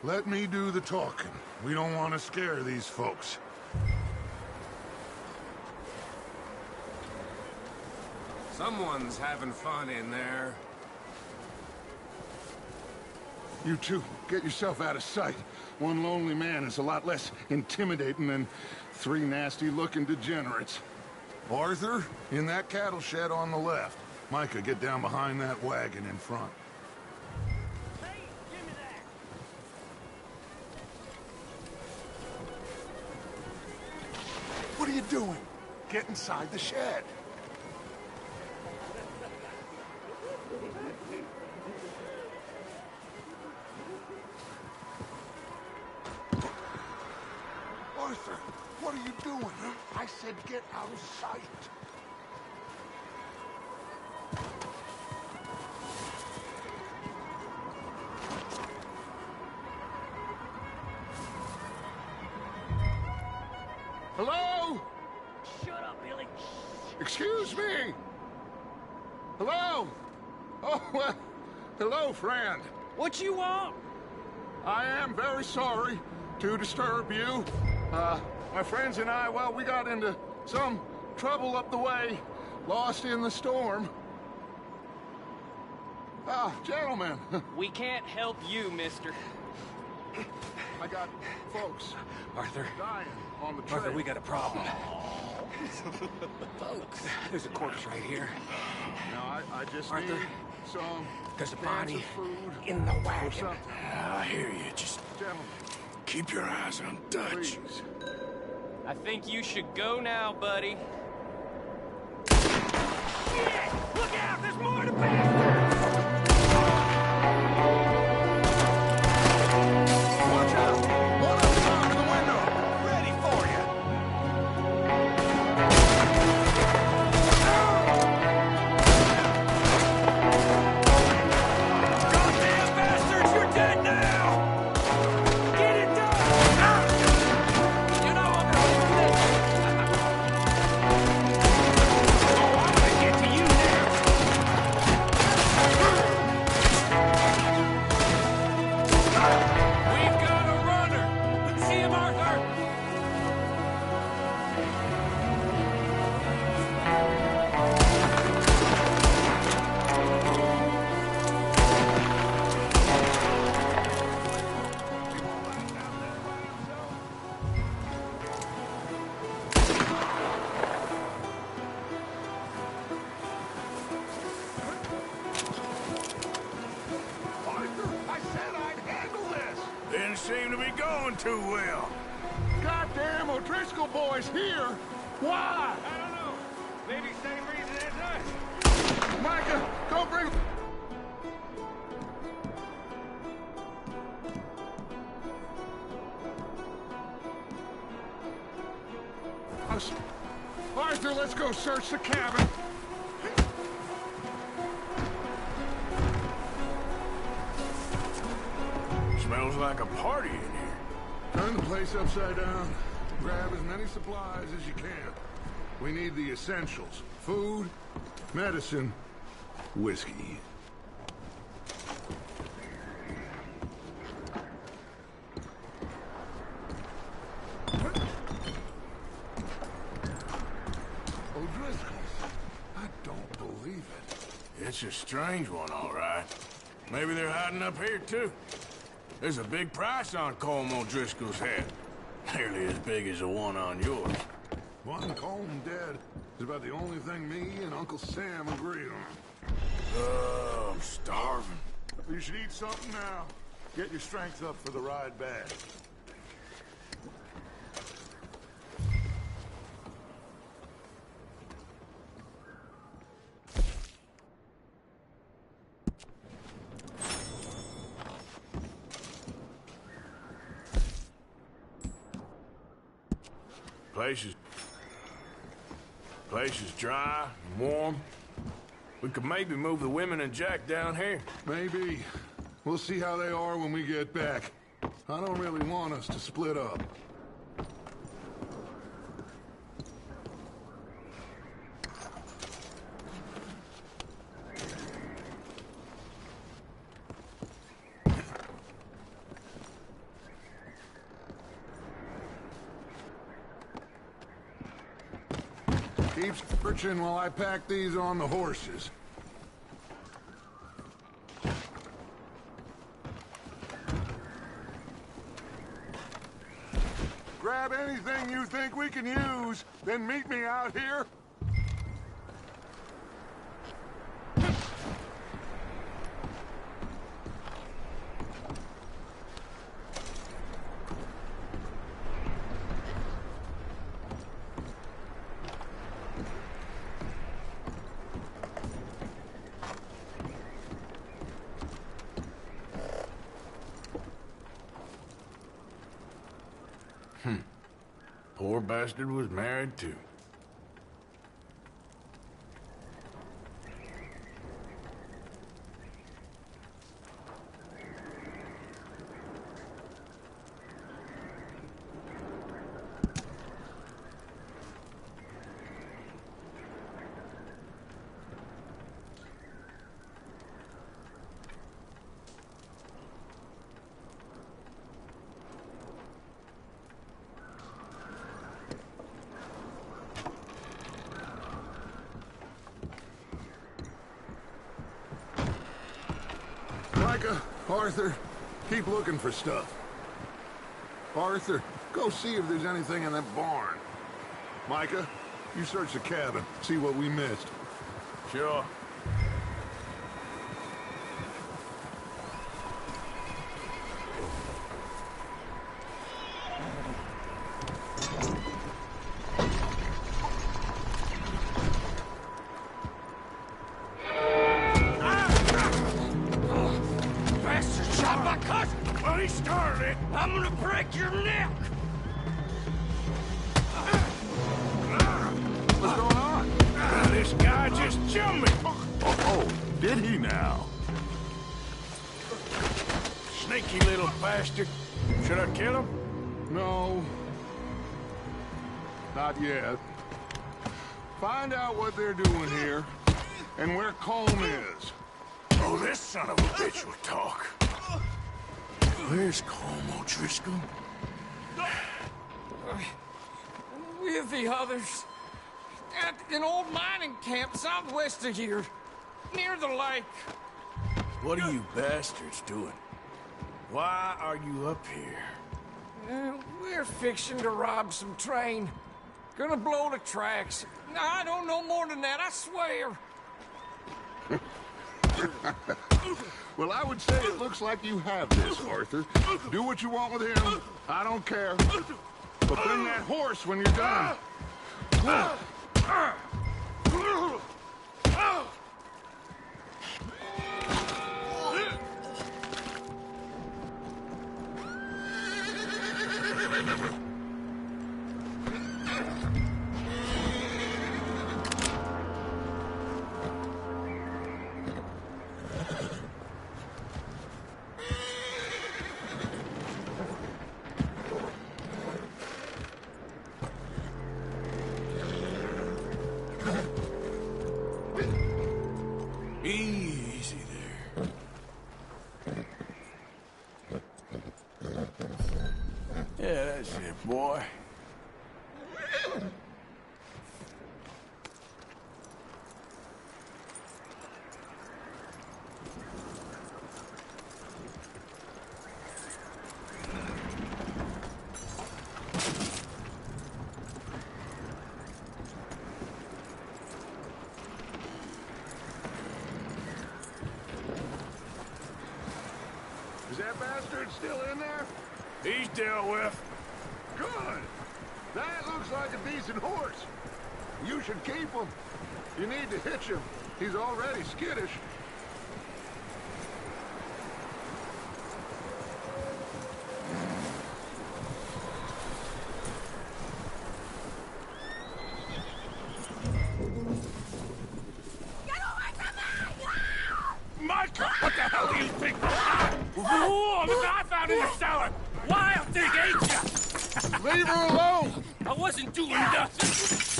Let me do the talking. We don't want to scare these folks. Someone's having fun in there. You two, get yourself out of sight. One lonely man is a lot less intimidating than three nasty-looking degenerates. Arthur, in that cattle shed on the left. Micah, get down behind that wagon in front. Hey, give me that! What are you doing? Get inside the shed. Arthur, what are you doing? I said get out of sight. Hello? Shut up, Billy! Excuse me? Hello? Oh, well, hello, friend. What you want? I am very sorry to disturb you. My friends and I, well, we got into some trouble up the way, lost in the storm. Gentlemen. We can't help you, mister. I got folks Arthur. dying on the trail. Arthur, we got a problem. Folks. There's a corpse right here. Now, I just Arthur, need some there's a cans body of food in the or wagon. something. I hear you. Just Gentlemen, keep your eyes on Dutch. please. I think you should go now, buddy. Look out! There's more to pass! Watch out! One up top in the window! Ready for you. Goddamn bastards! You're dead now! Get it done! You know I'm gonna do this! Oh, I'm gonna get to you now! We've got a runner! See him, Arthur? Arthur, I said I'd handle this! Didn't seem to be going too well. Goddamn O'Driscoll boys here! Why? I don't know. Maybe same reason as us. Micah, go bring... Arthur, let's go search the cabin. Smells like a party in here. Turn the place upside down. Grab as many supplies as you can. We need the essentials. Food, medicine, whiskey. O'Driscoll's. I don't believe it. It's a strange one, all right. Maybe they're hiding up here, too. There's a big price on Colm O'Driscoll's head. Nearly as big as the one on yours. One Colm dead is about the only thing me and Uncle Sam agree on. Oh, I'm starving. You should eat something now. Get your strength up for the ride back. Place is dry and warm. We could maybe move the women and Jack down here. Maybe. We'll see how they are when we get back. I don't really want us to split up. Keep searching while I pack these on the horses. Grab anything you think we can use, then meet me out here. Poor bastard was married too. Micah, Arthur, keep looking for stuff. Arthur, go see if there's anything in that barn. Micah, you search the cabin, see what we missed. Sure. I'm gonna break your neck! What's going on? This guy just jumped me! Oh, did he now? Sneaky little bastard. Should I kill him? No. Not yet. Find out what they're doing here, and where Colm is. Oh, this son of a bitch will talk. Where's Colm O'Driscoll? With the others. At an old mining camp southwest of here. Near the lake. What are you bastards doing? Why are you up here? We're fixing to rob some train. Gonna blow the tracks. I don't know more than that, I swear. Well, I would say it looks like you have this, Arthur. Do what you want with him. I don't care. But bring that horse when you're done. Easy there. Yeah, that's it, boy. Is that bastard still in there? He's dealt with. Good. That looks like a decent horse. You should keep him. You need to hitch him. He's already skittish. Micah, what the hell do you think? Whoa, look what I found in the cellar! Wild thing, ain't ya? Leave her alone! I wasn't doing nothing.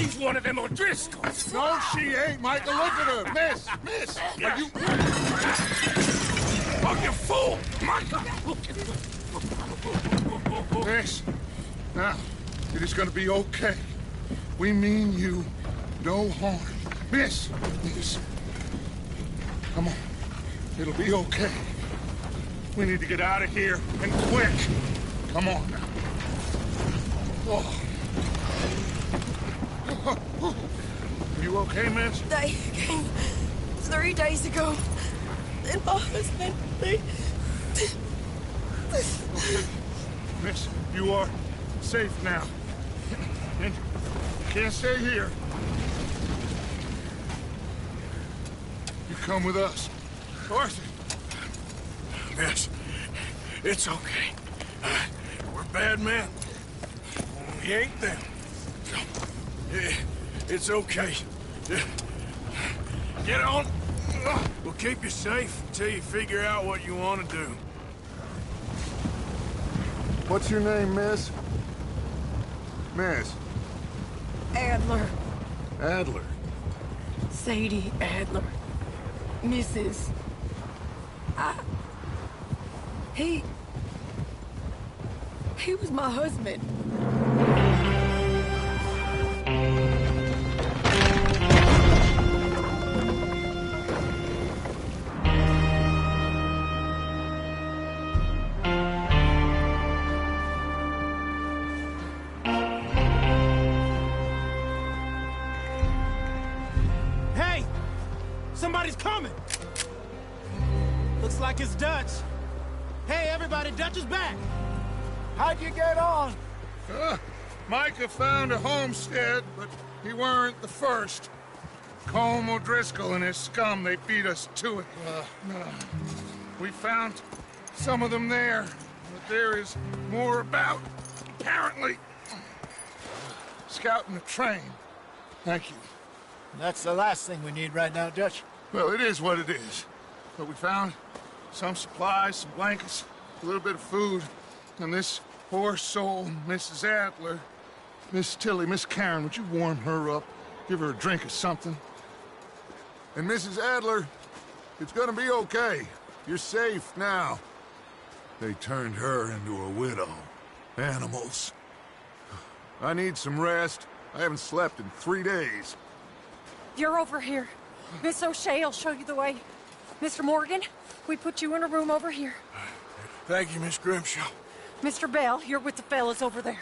She's one of them O'Driscolls. No, she ain't, Micah. Look at her. Miss! Miss! Are you... Oh, you fool! Micah! Miss. Now, it is gonna be okay. We mean you. No harm. Miss! Miss. Come on. It'll be okay. We need to get out of here, and quick. Come on now. Oh. You okay, miss? They came 3 days ago. And my husband, Miss, you are safe now. And you can't stay here. You come with us. Arthur. Miss, it's okay. We're bad men. We ain't them. It's okay. Get on. We'll keep you safe until you figure out what you want to do. What's your name, miss? Miss. Adler, Adler. Sadie Adler, Mrs. He was my husband. Hey! Somebody's coming! Looks like it's Dutch. Hey, everybody, Dutch is back! How'd you get on? Micah found a homestead, but he weren't the first. Colm O'Driscoll and his scum, they beat us to it. We found some of them there, but there is more about, apparently. Scouting the train. Thank you. That's the last thing we need right now, Dutch. Well, it is what it is. But we found some supplies, some blankets, a little bit of food, and this poor soul, Mrs. Adler, Miss Tilly, Miss Karen, would you warm her up? Give her a drink or something? And Mrs. Adler, it's gonna be okay. You're safe now. They turned her into a widow. Animals. I need some rest. I haven't slept in 3 days. You're over here. Miss O'Shea will show you the way. Mr. Morgan, we put you in a room over here. Thank you, Miss Grimshaw. Mr. Bell, you're with the fellas over there.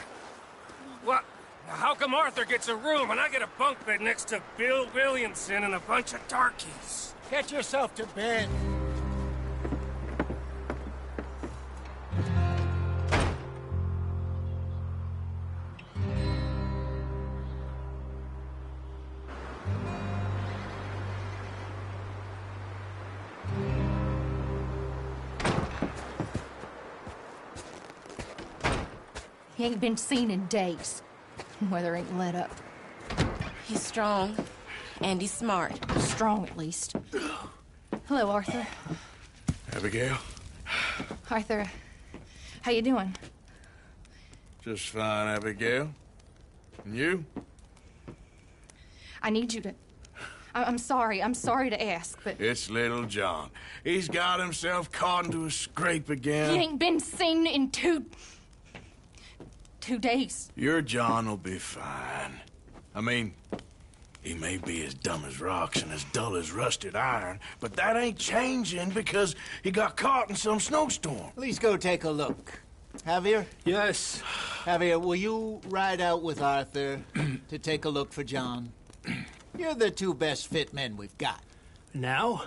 What? How come Arthur gets a room and I get a bunk bed next to Bill Williamson and a bunch of darkies? Get yourself to bed. He ain't been seen in days. Weather ain't let up. He's strong, and he's smart. Strong, at least. Hello, Arthur. Abigail? Arthur, how you doing? Just fine, Abigail. And you? I need you to... I'm sorry to ask, but... It's little John. He's got himself caught into a scrape again. He ain't been seen in 2 days. Your John will be fine. I mean, he may be as dumb as rocks and as dull as rusted iron, but that ain't changing because he got caught in some snowstorm. Please go take a look. Javier? Yes. Javier, will you ride out with Arthur to take a look for John? You're the 2 best fit men we've got. Now?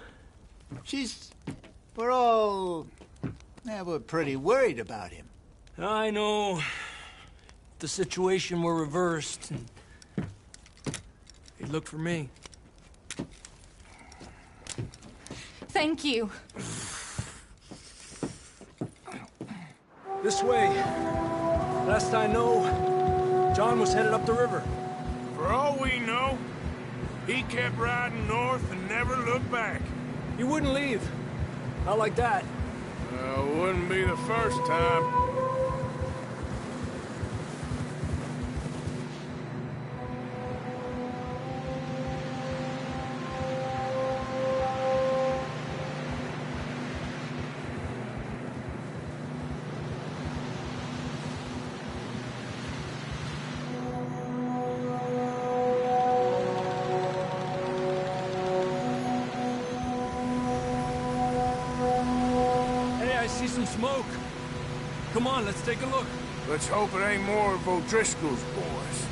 We're pretty worried about him. I know. The situation were reversed, and he'd look for me. Thank you. This way. Last I know, John was headed up the river. For all we know, he kept riding north and never looked back. He wouldn't leave. Not like that. Wouldn't be the first time. smoke. Come on, let's take a look. Let's hope it ain't more of O'Driscoll's boys.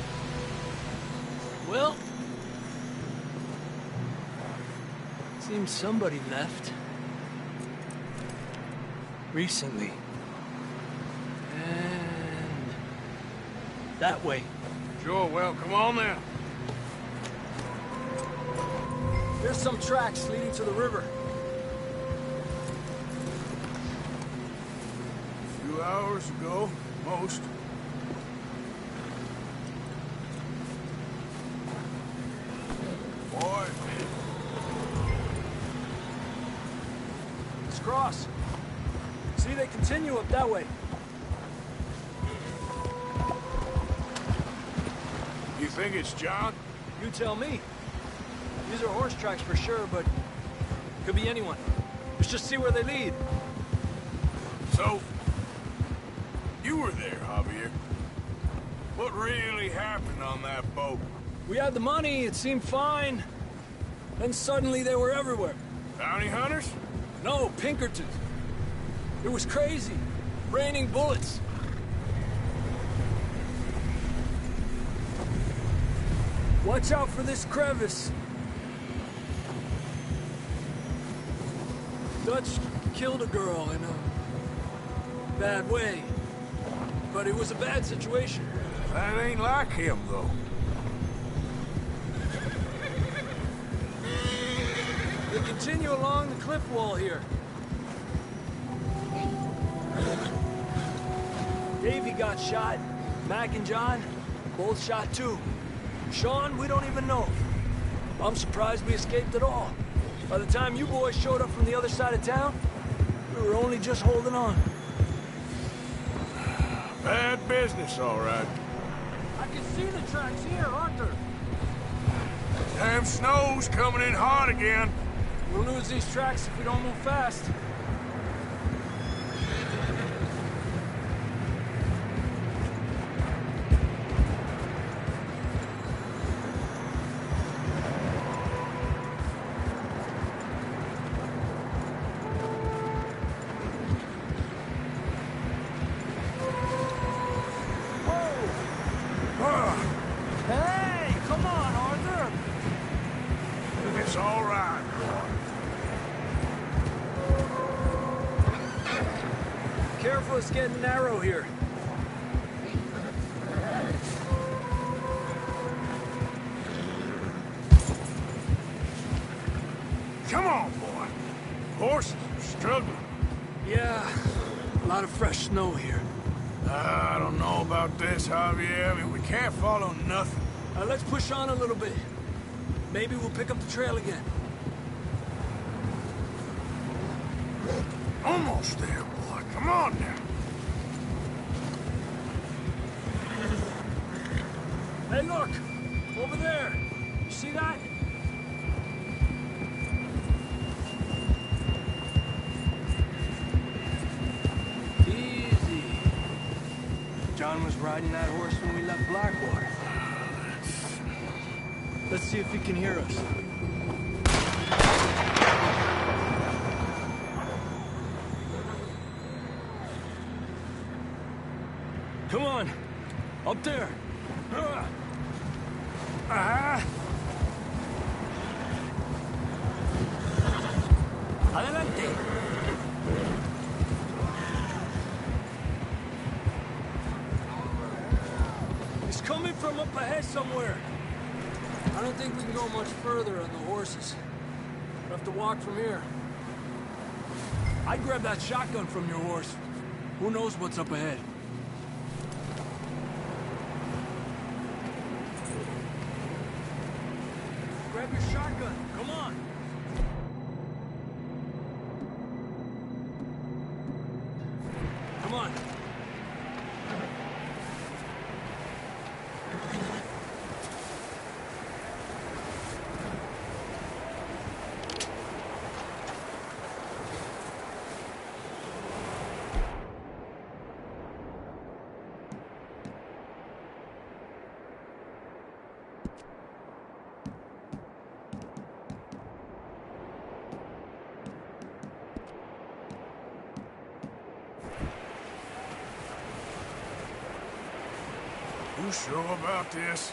Well... seems somebody left. Recently. And... that way. Sure, well, come on then. There's some tracks leading to the river. A few hours ago, most. Boy. Let's cross. See, they continue up that way. You think it's John? You tell me. These are horse tracks for sure, but could be anyone. Let's just see where they lead. So, you were there, Javier. What really happened on that boat? We had the money, it seemed fine. Then suddenly they were everywhere. Bounty hunters? No, Pinkertons. It was crazy. Raining bullets. Watch out for this crevice. Dutch killed a girl in a bad way. But it was a bad situation. That ain't like him, though. They continue along the cliff wall here. Davey got shot. Mac and John, both shot too. Sean, we don't even know. I'm surprised we escaped at all. By the time you boys showed up from the other side of town, we were only just holding on. Bad business, all right. I can see the tracks here, Arthur. Damn snow's coming in hot again. We'll lose these tracks if we don't move fast. Hey, come on, Arthur! It's all right, boy. Careful, it's getting narrow here. Come on, boy. Horses are struggling. Yeah, a lot of fresh snow here. I don't know about this, Javier. I mean, we can't follow nothing. Let's push on a little bit. Maybe we'll pick up the trail again. Almost there, boy. Come on now. Hey, look! Over there! You see that? Easy. John was riding that horse when we left Blackwater. Let's see if he can hear us. Come on! Up there! Adelante! He's coming from up ahead somewhere. I don't think we can go much further on the horses. We'll have to walk from here. I'd grab that shotgun from your horse. Who knows what's up ahead? Grab your shotgun. Come on. Come on. You sure about this?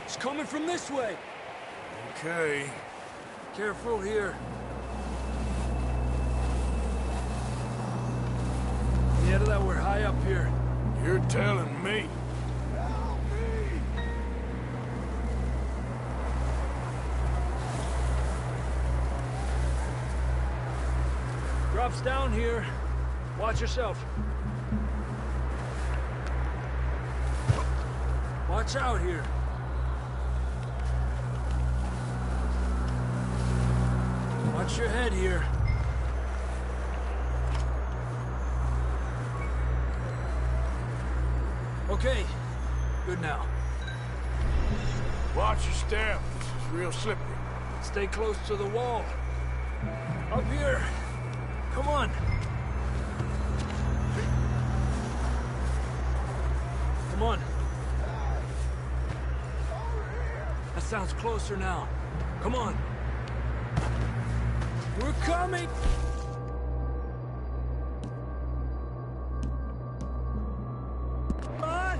It's coming from this way. Okay. Careful here. Yeah, that we're high up here. You're telling me. Drops down here. Watch yourself. Watch out here. Watch your head here. Okay, good now. Watch your step. This is real slippery. Stay close to the wall. Up here. Come on. Come on. That sounds closer now. Come on. We're coming! Come on!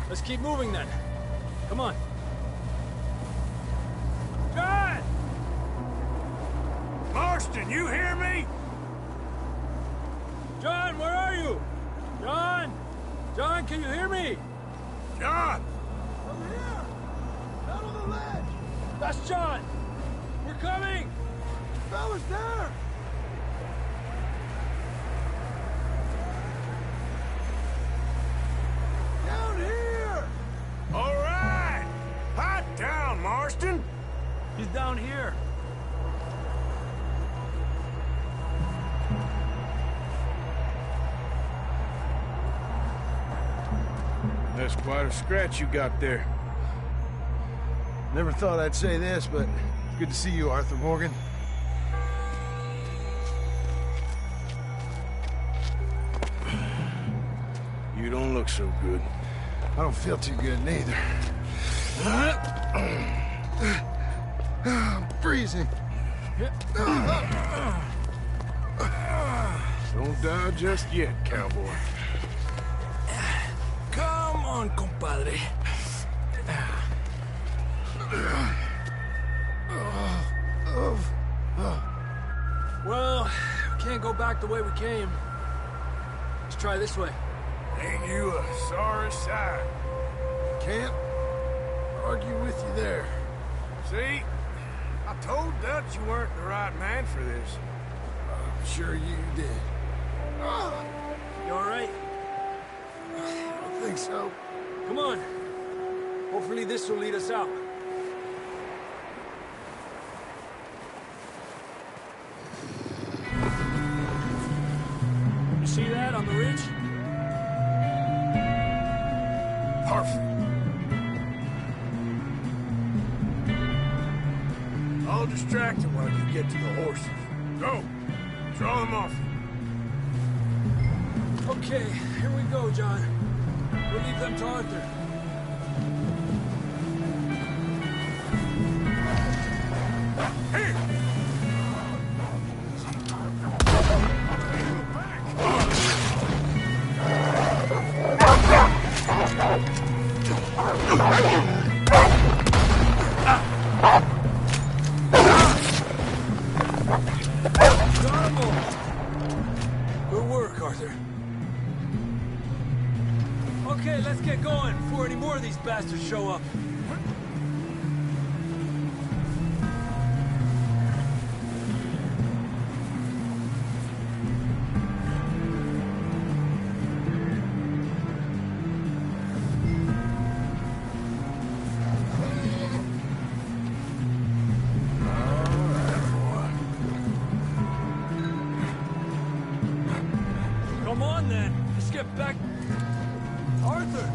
Let's keep moving then. Come on. John! Marston, you hear me? John, where are you? John! John, can you hear me? John! Over here! Down on the ledge! That's John! We're coming! Fella's there! Down here! All right! Hot down, Marston! He's down here. That's quite a scratch you got there. Never thought I'd say this, but good to see you, Arthur Morgan. You don't look so good. I don't feel too good neither. I'm freezing. Don't die just yet, cowboy. Come on, compadre. Well, we can't go back the way we came. Let's try this way. Ain't you a sorry sight? Can't argue with you there. See? I told Dutch you weren't the right man for this. I'm sure you did. You all right? I don't think so. Come on. Hopefully this will lead us out. You see that on the ridge? Perfect. I'll distract him while you get to the horses. Go! Draw them off. Okay, here we go, John. We'll leave them to Arthur. Here! Good work, Arthur. Okay, let's get going before any more of these bastards show up. Arthur!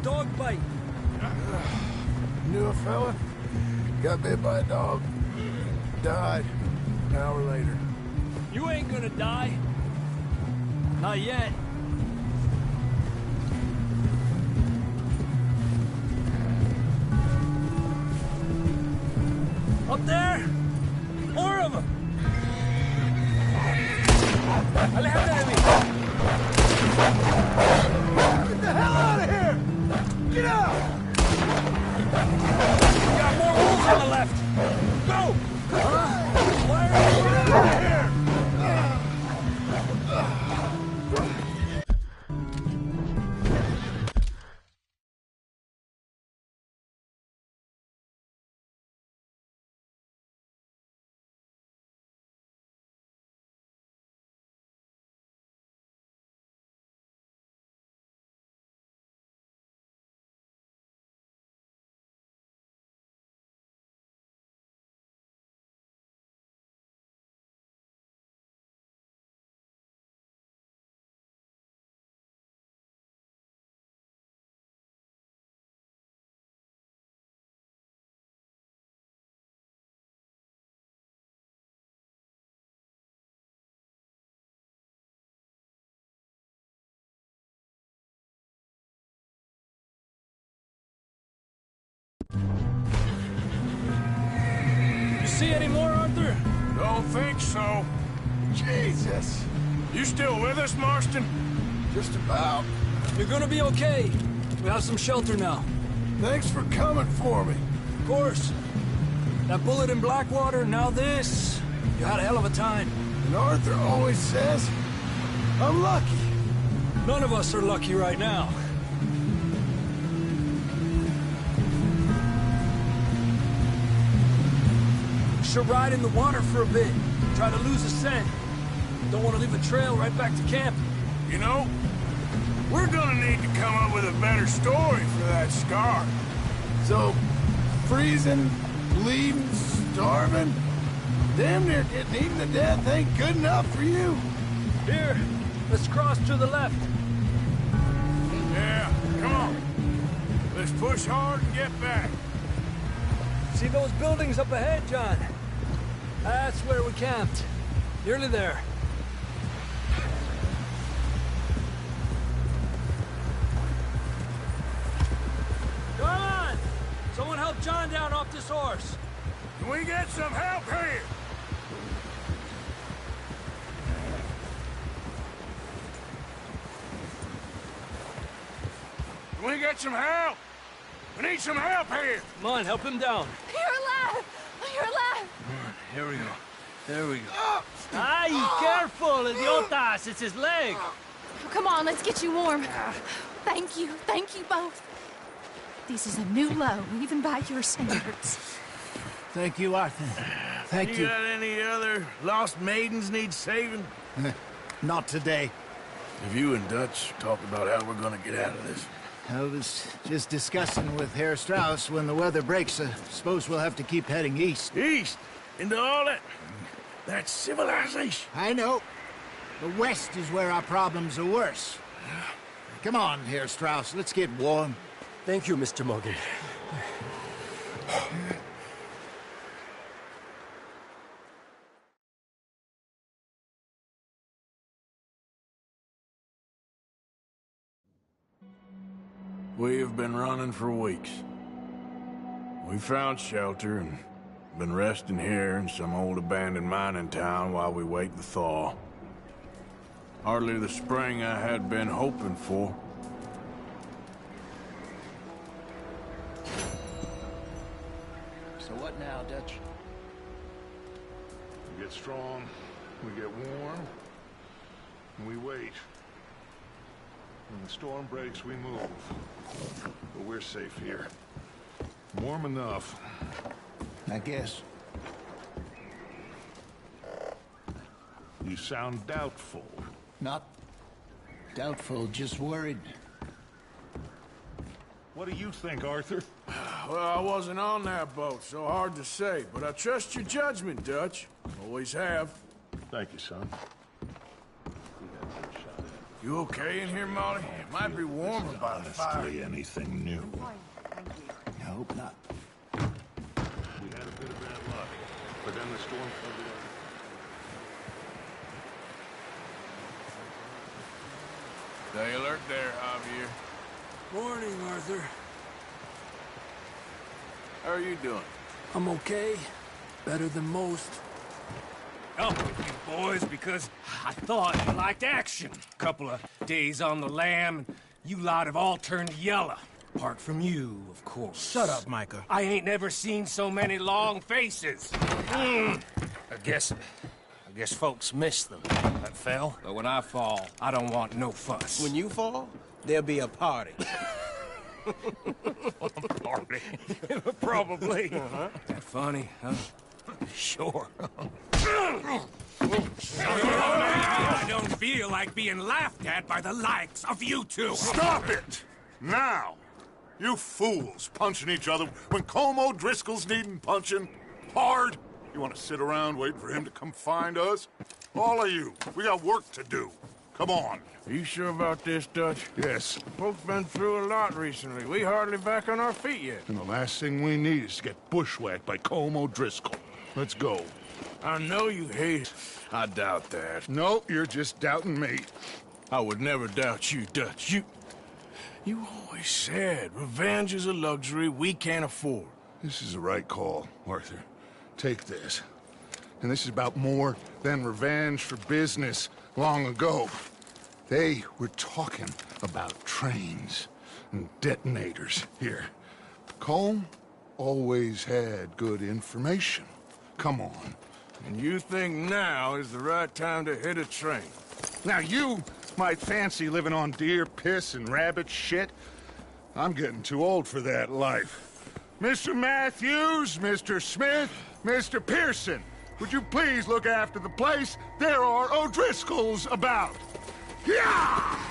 Dog bite. Knew a fella? Got bit by a dog. Died an hour later. You ain't gonna die. Not yet. Up there? More of them! Aléjate de mí! Get the hell out of here! Get out! We got more wolves on the left! Go! Why are you get out of here? See any more, Arthur? Don't think so. Jesus! You still with us, Marston? Just about. You're gonna be okay. We have some shelter now. Thanks for coming for me. Of course. That bullet in Blackwater, now this. You had a hell of a time. And Arthur always says, I'm lucky. None of us are lucky right now. Should ride in the water for a bit. Try to lose a scent. Don't want to leave a trail right back to camp. You know, we're gonna need to come up with a better story for that scar. So, freezing, bleeding, starving, damn near getting eaten to death ain't good enough for you. Here, let's cross to the left. Yeah, come on. Let's push hard and get back. See those buildings up ahead, John? That's where we camped. Nearly there. Come on! Someone help John down off this horse. Can we get some help here? Can we get some help? We need some help here. Come on, help him down. You're alive! You're alive! Here we go. There we go. Ay, careful, idiotas! It's his leg. Come on, let's get you warm. Thank you both. This is a new low, even by your standards. Thank you, Arthur. Thank you. Got any other lost maidens need saving? Not today. Have you and Dutch talked about how we're gonna get out of this? I was just discussing with Herr Strauss when the weather breaks. I suppose we'll have to keep heading east. East? Into all that civilization? I know. The west is where our problems are worse. Come on, Herr Strauss, let's get warm. Thank you, Mr. Morgan. We have been running for weeks. We found shelter and been resting here in some old abandoned mining town while we wait the thaw. Hardly the spring I had been hoping for. So what now, Dutch? We get strong, we get warm, and we wait. When the storm breaks, we move. But we're safe here. Warm enough. I guess. You sound doubtful. Not doubtful, just worried. What do you think, Arthur? Well, I wasn't on that boat, so hard to say, but I trust your judgment, Dutch. Always have. Thank you, son. You okay in here, Molly? It might be warmer by the fire. Honestly, anything new. I hope not. We had a bit of bad luck, but then the storm covered up. Stay alert there, Javier. Morning, Arthur. How are you doing? I'm okay. Better than most. Up with you boys because I thought you liked action. Couple of days on the lam, and you lot have all turned yellow. Apart from you, of course. Shut up, Micah. I ain't never seen so many long faces. I guess folks miss them. That fell. But when I fall, I don't want no fuss. When you fall, there'll be a party. Party. Probably. That funny, huh? Sure. I don't feel like being laughed at by the likes of you two. Stop it! Now! You fools punching each other when Colm O'Driscoll's needing punching. Hard! You want to sit around waiting for him to come find us? All of you, we got work to do. Come on. Are you sure about this, Dutch? Yes. Folks been through a lot recently. We hardly back on our feet yet. And the last thing we need is to get bushwhacked by Colm O'Driscoll. Let's go. I know you hate it. I doubt that. No, you're just doubting me. I would never doubt you, Dutch. You always said revenge is a luxury we can't afford. This is the right call, Arthur. Take this. And this is about more than revenge for business long ago. They were talking about trains and detonators here. Colm always had good information. Come on. And you think now is the right time to hit a train? Now you might fancy living on deer piss and rabbit shit. I'm getting too old for that life. Mr. Matthews, Mr. Smith, Mr. Pearson, would you please look after the place? There are O'Driscolls about. Yeah!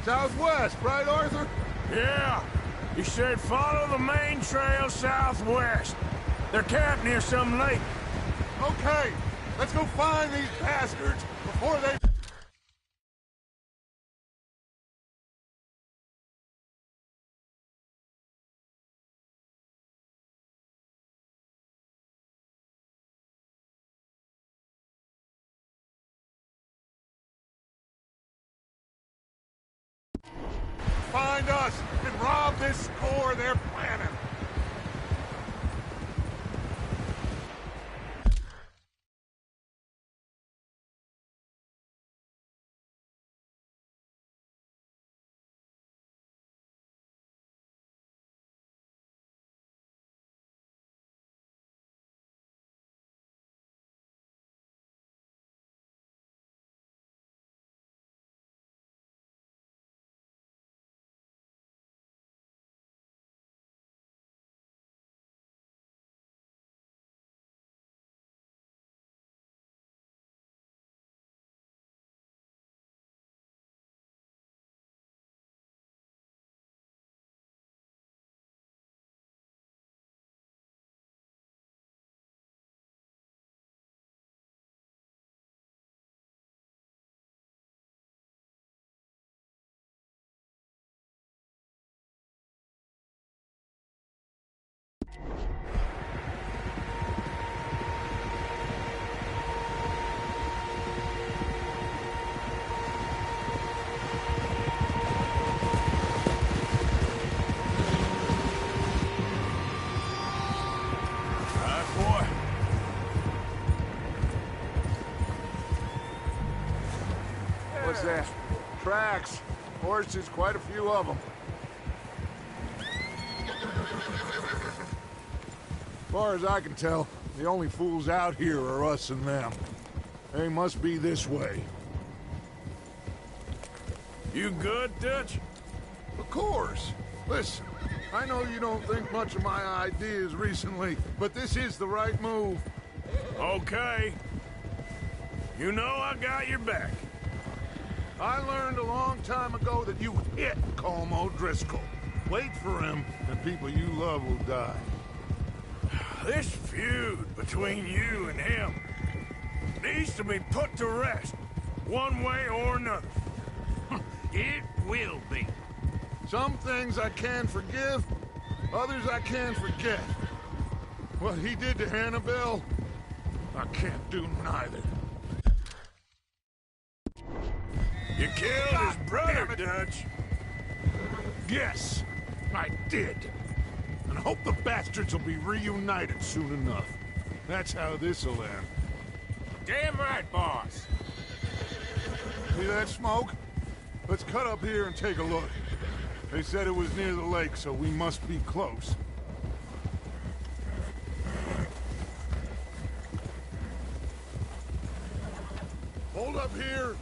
Southwest, right, Arthur? Yeah. He said follow the main trail southwest. They're camped near some lake. Okay, let's go find these bastards before they... Find us and rob this score they're planning. that? Tracks. Horses, quite a few of them. As far as I can tell, the only fools out here are us and them. They must be this way. You good, Dutch? Of course. Listen, I know you don't think much of my ideas recently, but this is the right move. Okay. You know I got your back. I learned a long time ago that you hit Colm O'Driscoll. Wait for him, and people you love will die. This feud between you and him needs to be put to rest, one way or another. It will be. Some things I can forgive, others I can't forget. What he did to Annabelle, I can't do neither. You killed his brother, Dutch. Yes, I did. And I hope the bastards will be reunited soon enough. That's how this'll end. Damn right, boss. See that smoke? Let's cut up here and take a look. They said it was near the lake, so we must be close. Hold up here.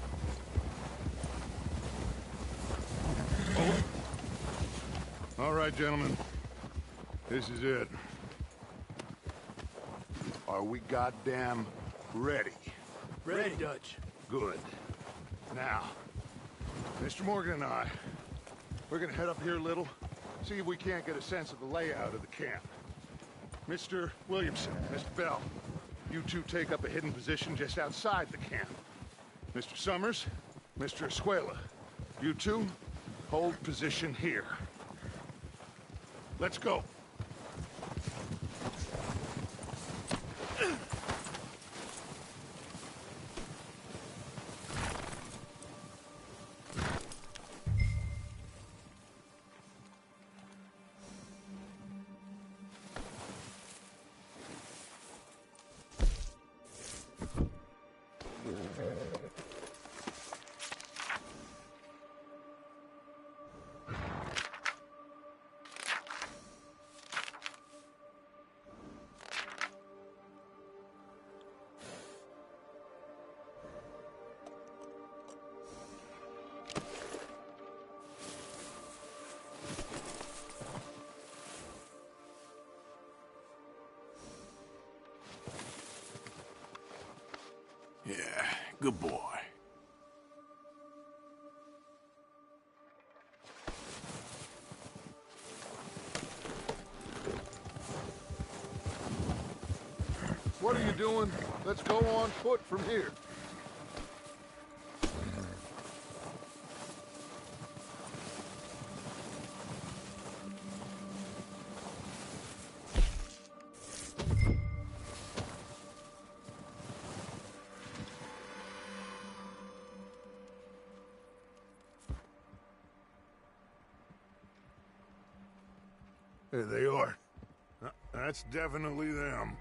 Oh. All right, gentlemen. This is it. Are we goddamn ready? Ready, Dutch. Good. Now, Mr. Morgan and I, we're gonna head up here a little, see if we can't get a sense of the layout of the camp. Mr. Williamson, Mr. Bell, you two take up a hidden position just outside the camp. Mr. Summers, Mr. Escuela, you two hold position here. Let's go. Yeah, good boy. What are you doing? Let's go on foot from here. There they are. That's definitely them.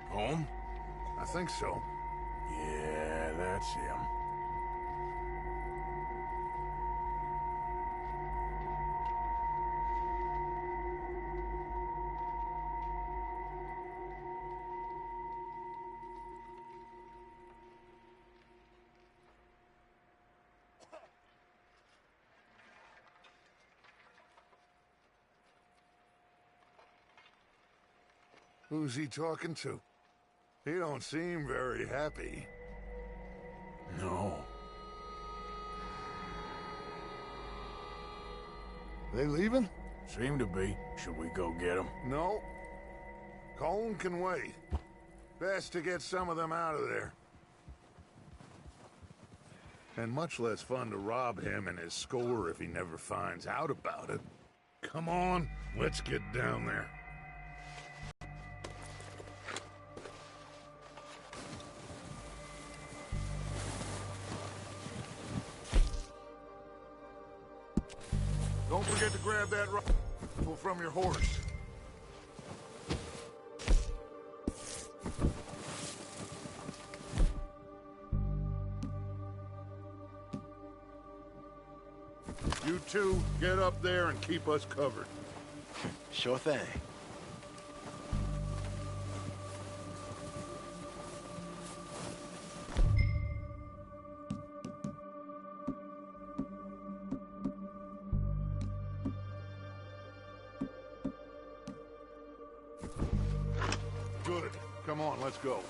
Home? I think so. Yeah, that's him. Who's he talking to? He don't seem very happy. No. They leaving? Seem to be. Should we go get them? No. Colm can wait. Best to get some of them out of there. And much less fun to rob him and his score if he never finds out about it. Come on, let's get down there. Don't forget to grab that rifle from your horse. two get up there and keep us covered. Sure thing. Good. Come on, let's go.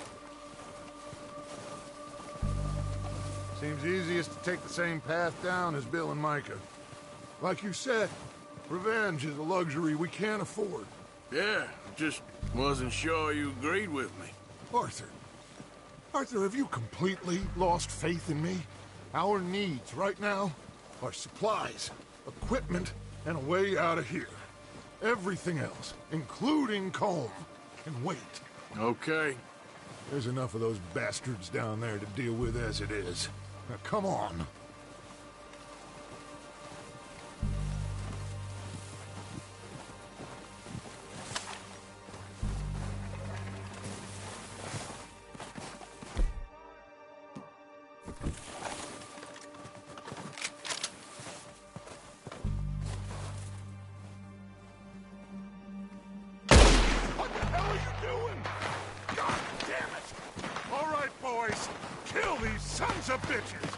Seems easiest to take the same path down as Bill and Micah. Like you said, revenge is a luxury we can't afford. Yeah, just wasn't sure you agreed with me. Arthur. Arthur, have you completely lost faith in me? Our needs right now are supplies, equipment, and a way out of here. Everything else, including Colm, can wait. Okay. There's enough of those bastards down there to deal with as it is. Now, come on. What the hell are you doing? God damn it! All right, boys. Kill these sons of bitches!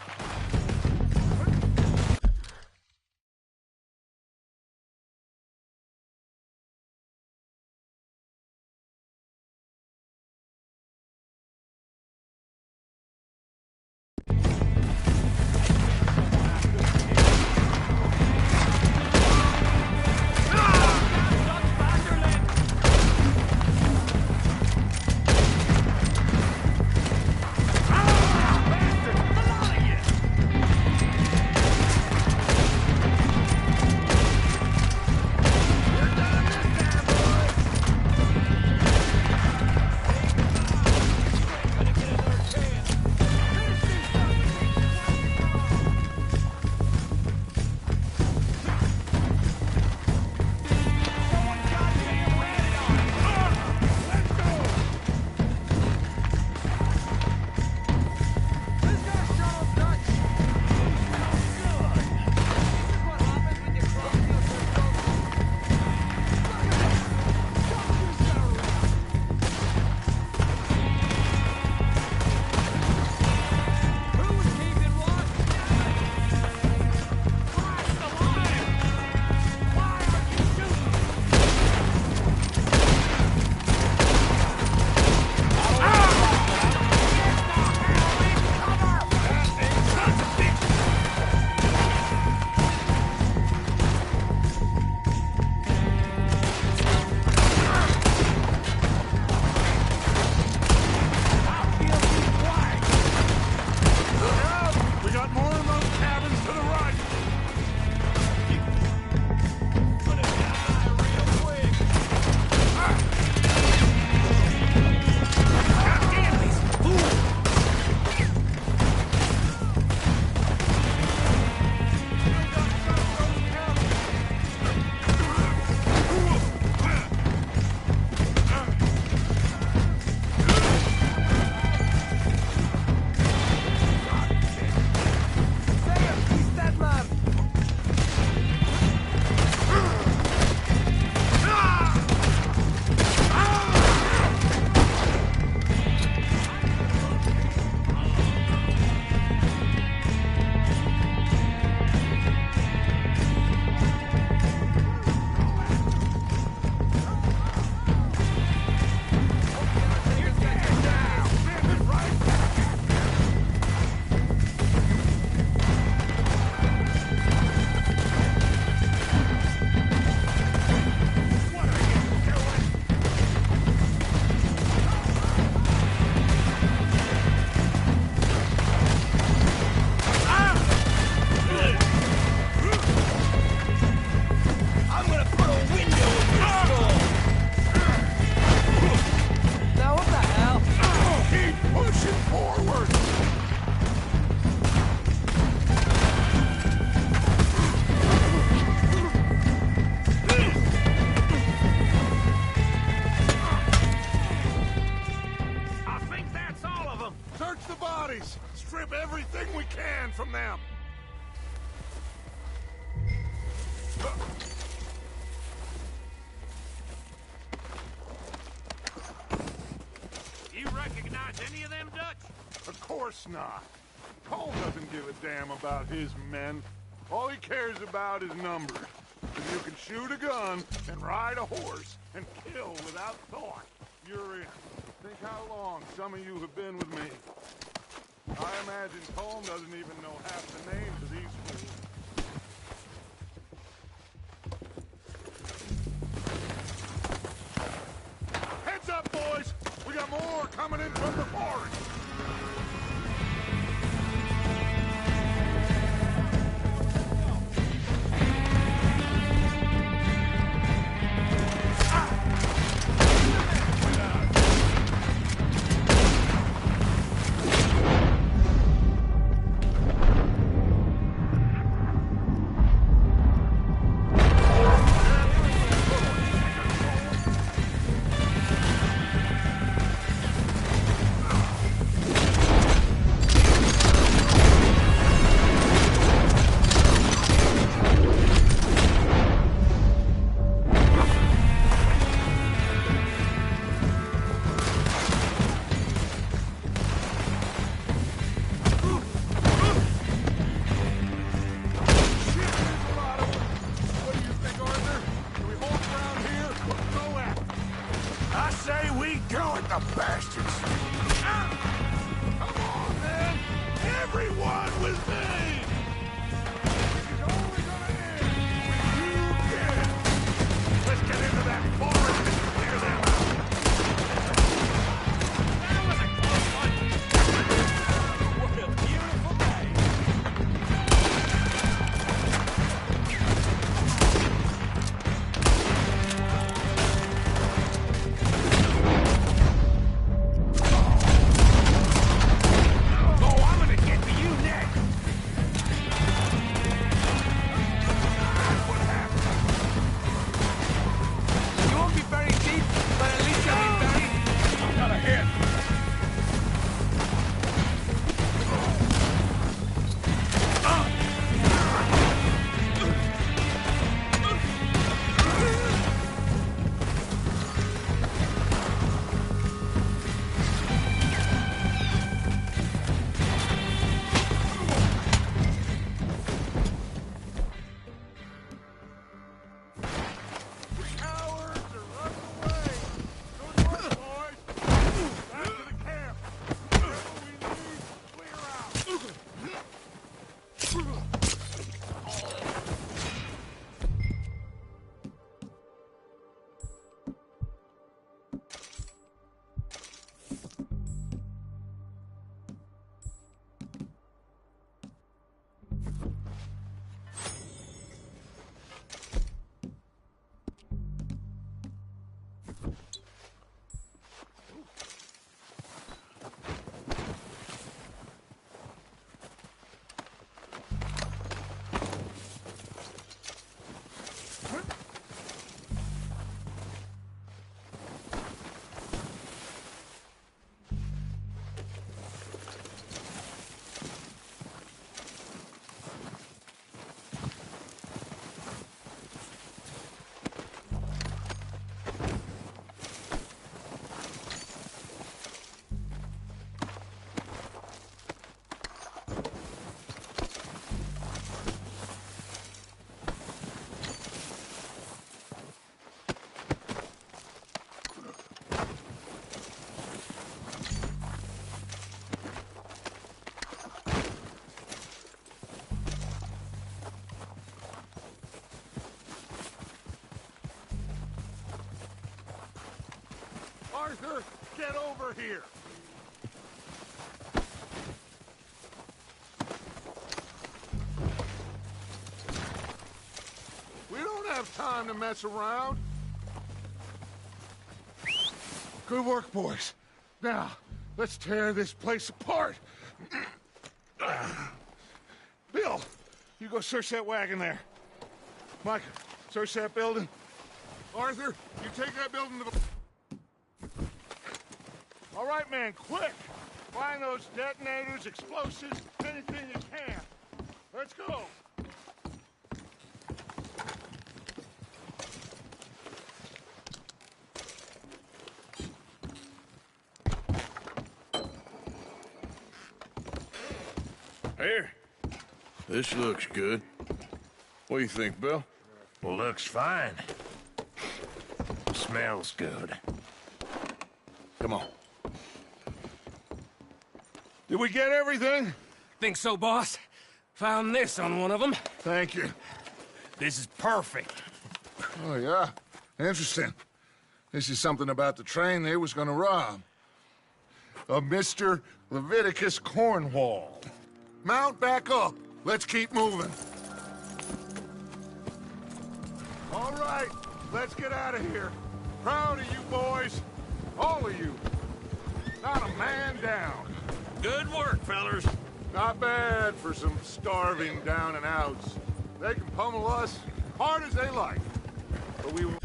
Of course not. Cole doesn't give a damn about his men. All he cares about is numbers. If you can shoot a gun and ride a horse and kill without thought, you're in. Think how long some of you have been with me. I imagine Colm doesn't even know half the names of these fools. Heads up, boys! We got more coming in from the forest! Arthur, get over here! We don't have time to mess around. Good work, boys. Now, let's tear this place apart. Bill, you go search that wagon there. Mike, search that building. Arthur, you take that building to the... All right, man, quick! Find those detonators, explosives, anything you can. Let's go! Here. This looks good. What do you think, Bill? Looks fine. Smells good. Come on. Did we get everything? Think so, boss? Found this on one of them. Thank you. This is perfect. Oh, yeah? Interesting. This is something about the train they was gonna rob. A Mr. Leviticus Cornwall. Mount back up. Let's keep moving. All right, let's get out of here. Proud of you boys. All of you. Not a man down. Good work, fellers. Not bad for some starving down and outs. They can pummel us hard as they like. But we will...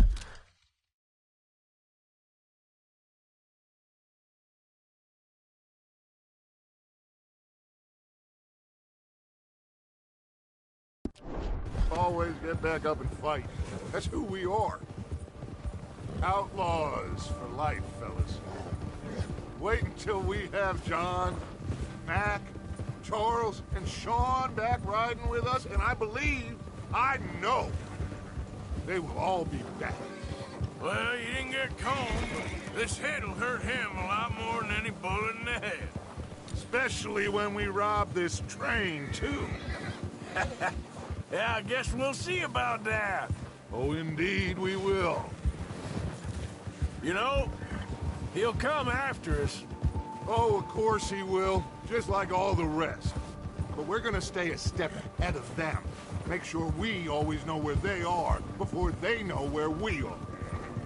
always get back up and fight. That's who we are. Outlaws for life, fellas. Wait until we have John, Mac, Charles, and Sean back riding with us, and I believe, I know, they will all be back. Well, you didn't get Colm, but this hit'll hurt him a lot more than any bullet in the head. Especially when we rob this train, too. Yeah, I guess we'll see about that. Oh, indeed we will. You know, he'll come after us. Oh, of course he will, just like all the rest. But we're gonna stay a step ahead of them. Make sure we always know where they are before they know where we are.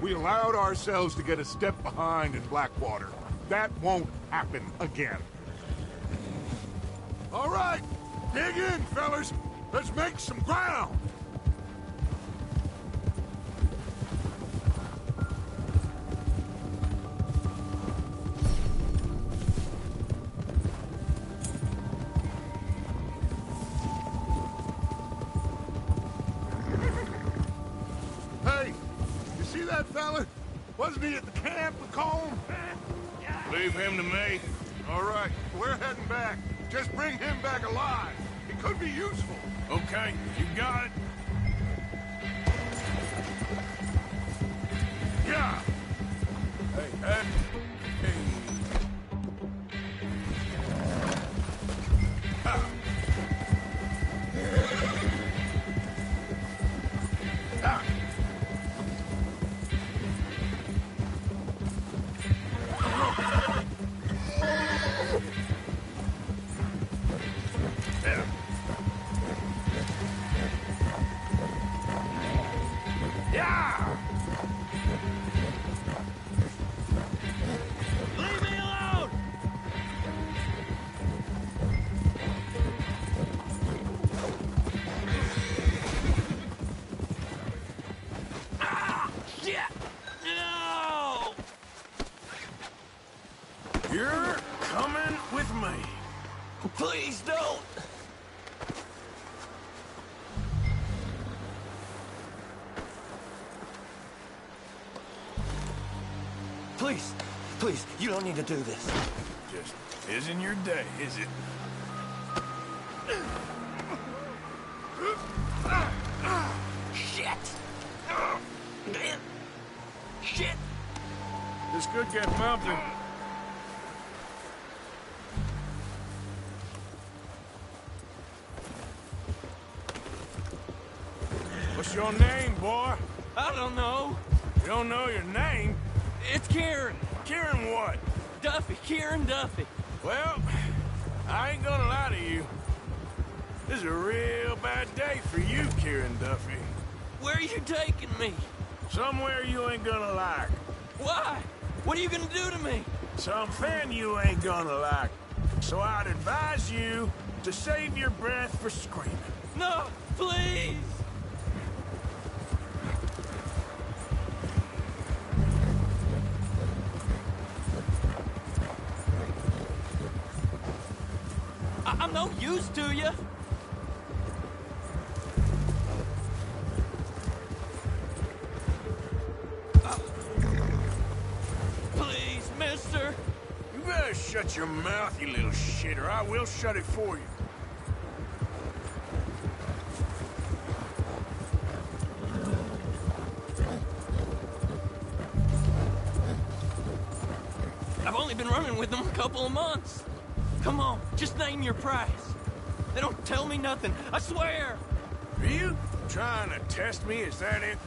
We allowed ourselves to get a step behind in Blackwater. That won't happen again. All right, dig in, fellas. Let's make some ground! Hey, you see that fella? Wasn't he at the camp with Colm? Leave him to me. All right, we're heading back. Just bring him back alive. He could be useful. Okay, you got it. Yeah. Hey. Ah. Ah. Yeah! Leave me alone! Ah! Shit! No! You're coming with me. Please don't! Please, you don't need to do this. Just isn't your day, is it? Shit! Man! Shit! This could get bumpy. What's your name, boy? I don't know. You don't know your name? It's Kieran. Kieran what? Duffy. Kieran Duffy. Well, I ain't gonna lie to you. This is a real bad day for you, Kieran Duffy. Where are you taking me? Somewhere you ain't gonna like. Why? What are you gonna do to me? Something you ain't gonna like. So I'd advise you to save your breath for screaming. No, please! I'm no use to you. Please, mister. You better shut your mouth, you little shit, or I will shut it for you. been running with them a couple of months. Come on, just name your price. They don't tell me nothing, I swear. Are you trying to test me? Is that it?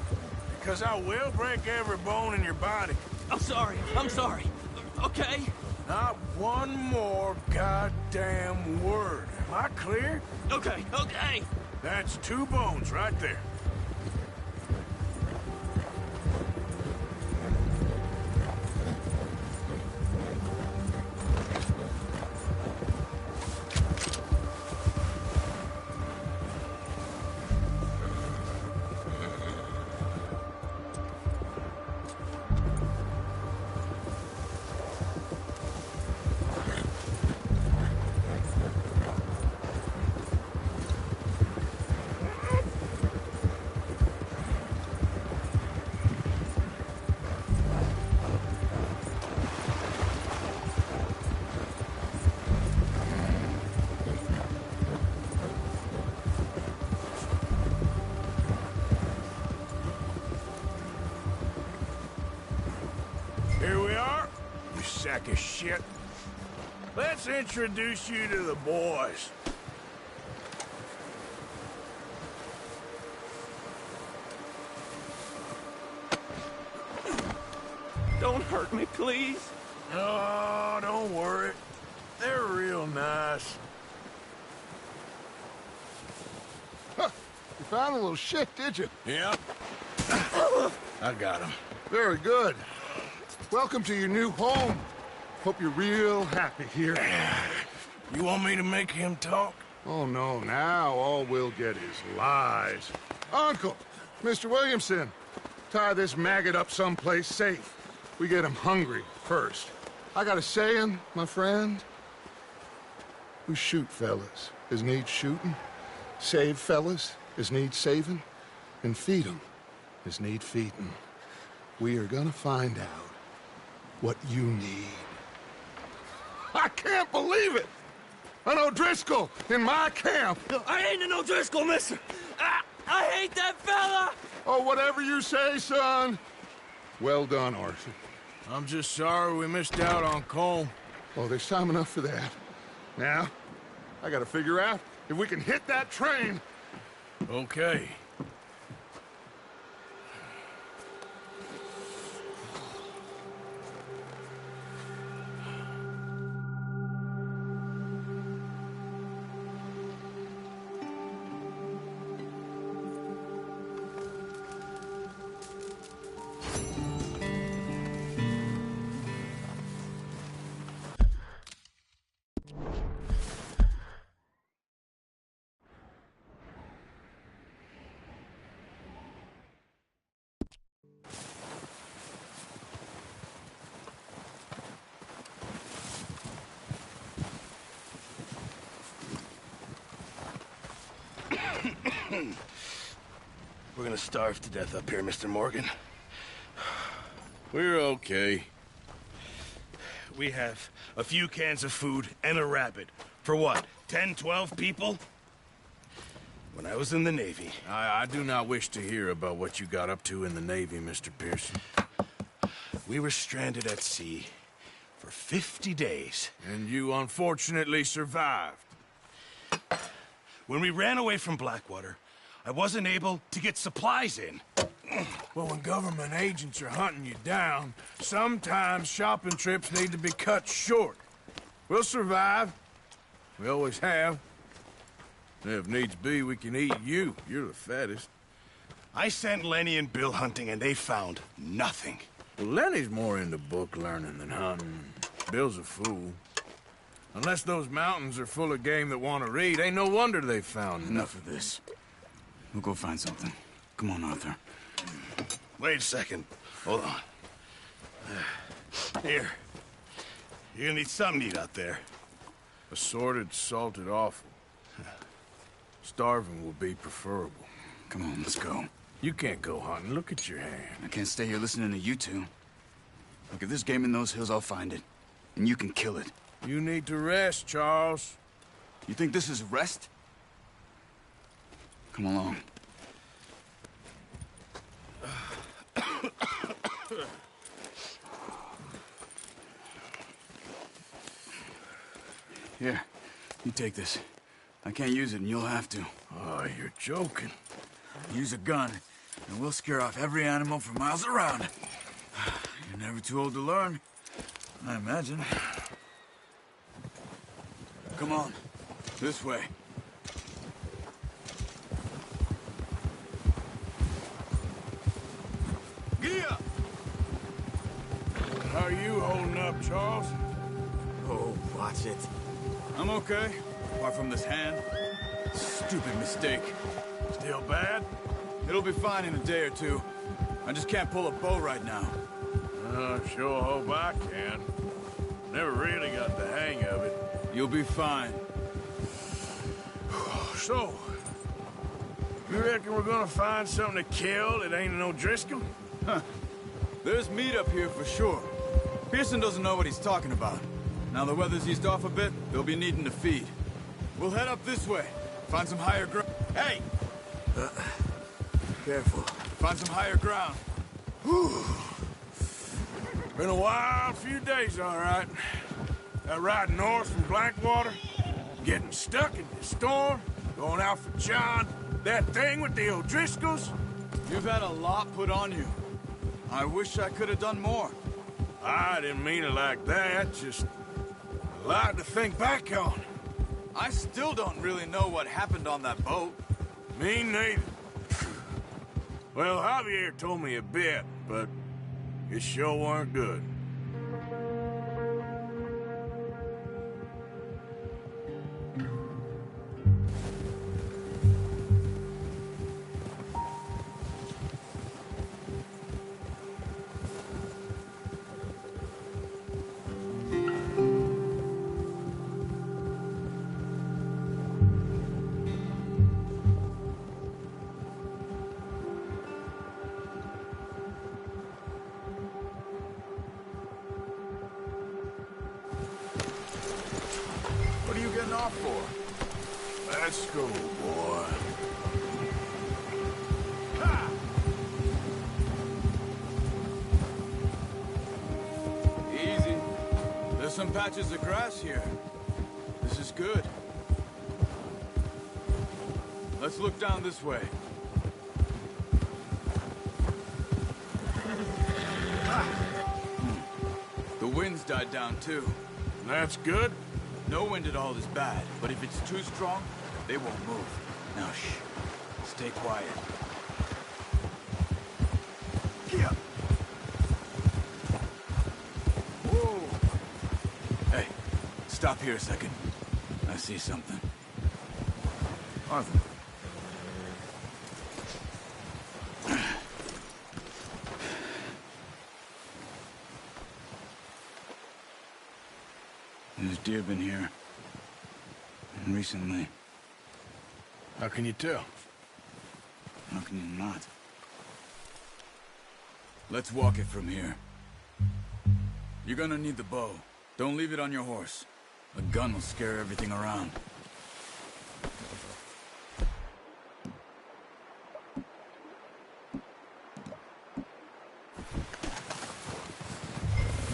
Because I will break every bone in your body. I'm sorry. Okay? Not one more goddamn word. Am I clear? Okay. That's 2 bones right there. Here we are, you sack of shit. Let's introduce you to the boys. Don't hurt me, please. Oh, don't worry. They're real nice. Huh. You found a little shit, did you? Yep. I got him. Very good. Welcome to your new home. Hope you're real happy here. You want me to make him talk? Oh, no. Now all we'll get is lies. Uncle, Mr. Williamson, tie this maggot up someplace safe. We get him hungry first. I got a saying, my friend. We shoot fellas as need shooting, save fellas as need saving, and feed them as need feeding. We are gonna find out what you need. I can't believe it! An O'Driscoll in my camp! I ain't an O'Driscoll, mister! I hate that fella! Oh, whatever you say, son. Well done, Arthur. I'm just sorry we missed out on Cole. Oh, there's time enough for that. Now, I gotta figure out if we can hit that train. Okay. We're gonna starve to death up here, Mr. Morgan. We're okay. We have a few cans of food and a rabbit. For what, 10, 12 people? When I was in the Navy... I do not wish to hear about what you got up to in the Navy, Mr. Pearson. We were stranded at sea for 50 days. And you unfortunately survived. When we ran away from Blackwater, I wasn't able to get supplies in. Well, when government agents are hunting you down, sometimes shopping trips need to be cut short. We'll survive. We always have. If needs be, we can eat you. You're the fattest. I sent Lenny and Bill hunting, and they found nothing. Well, Lenny's more into book learning than hunting. Bill's a fool. Unless those mountains are full of game that want to read, ain't no wonder they found Enough of this. We'll go find something. Come on, Arthur. Wait a second. Hold on. Here. You're gonna need something to eat out there. Assorted, salted offal. Starving will be preferable. Come on, let's go. You can't go hunting. Look at your hand. I can't stay here listening to you two. Look, if there's game in those hills, I'll find it. And you can kill it. You need to rest, Charles. You think this is rest? Come along. Here, you take this. I can't use it, and you'll have to. Oh, you're joking. Use a gun, and we'll scare off every animal for miles around. You're never too old to learn, I imagine. Come on, this way. Gia! How are you holding up, Charles? Oh, watch it. I'm okay, apart from this hand. Stupid mistake. Still bad? It'll be fine in a day or two. I just can't pull a bow right now. Sure hope I can. Never really got the hang of it. You'll be fine. So, you reckon we're gonna find something to kill that ain't no Driscoll? Huh. There's meat up here for sure. Pearson doesn't know what he's talking about. Now the weather's eased off a bit, they'll be needing to feed. We'll head up this way. Find some higher ground. Hey! Careful. Find some higher ground. Whew. Been a wild few days, all right. That ride north from Blackwater, getting stuck in the storm, going out for John, that thing with the O'Driscolls. You've had a lot put on you. I wish I could have done more. I didn't mean it like that, just a lot to think back on. I still don't really know what happened on that boat. Me neither. Well, Javier told me a bit, but it sure weren't good. What are you getting off for? Let's go, boy. Ha! Easy. There's some patches of grass here. This is good. Let's look down this way. The wind's died down too. That's good. No wind at all is bad, but if it's too strong, they won't move. Now, shh. Stay quiet. Yeah. Whoa. Hey, stop here a second. I see something. Arthur. There's deer been here. And recently. How can you tell? How can you not? Let's walk it from here. You're gonna need the bow. Don't leave it on your horse. A gun will scare everything around.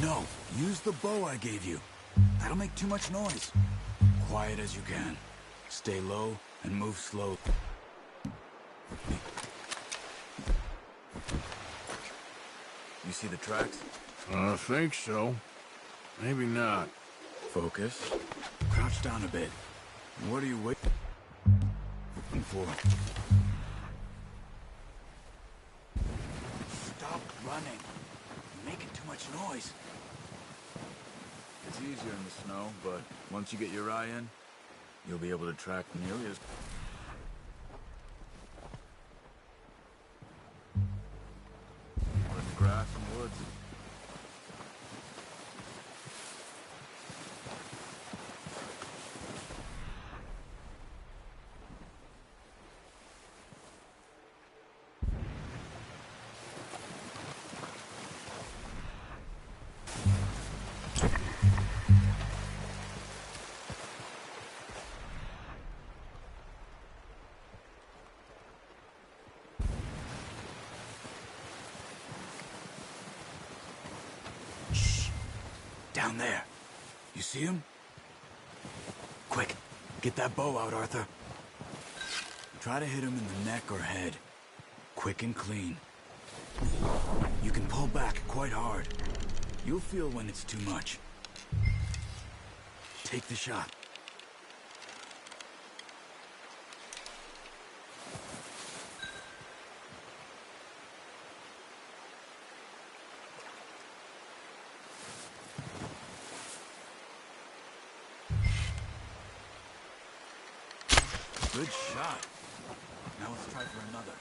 No, use the bow I gave you. That'll make too much noise. Quiet as you can. Stay low and move slow. You see the tracks? I think so. Maybe not. Focus. Crouch down a bit. What are you waiting for? Stop running. You're making too much noise. It's easier in the snow, but once you get your eye in, you'll be able to track nearly as... We're in the grass and woods. Down there. You see him? Quick, get that bow out, Arthur. Try to hit him in the neck or head. Quick and clean. You can pull back quite hard. You'll feel when it's too much. Take the shot. Good shot. Now let's try for another.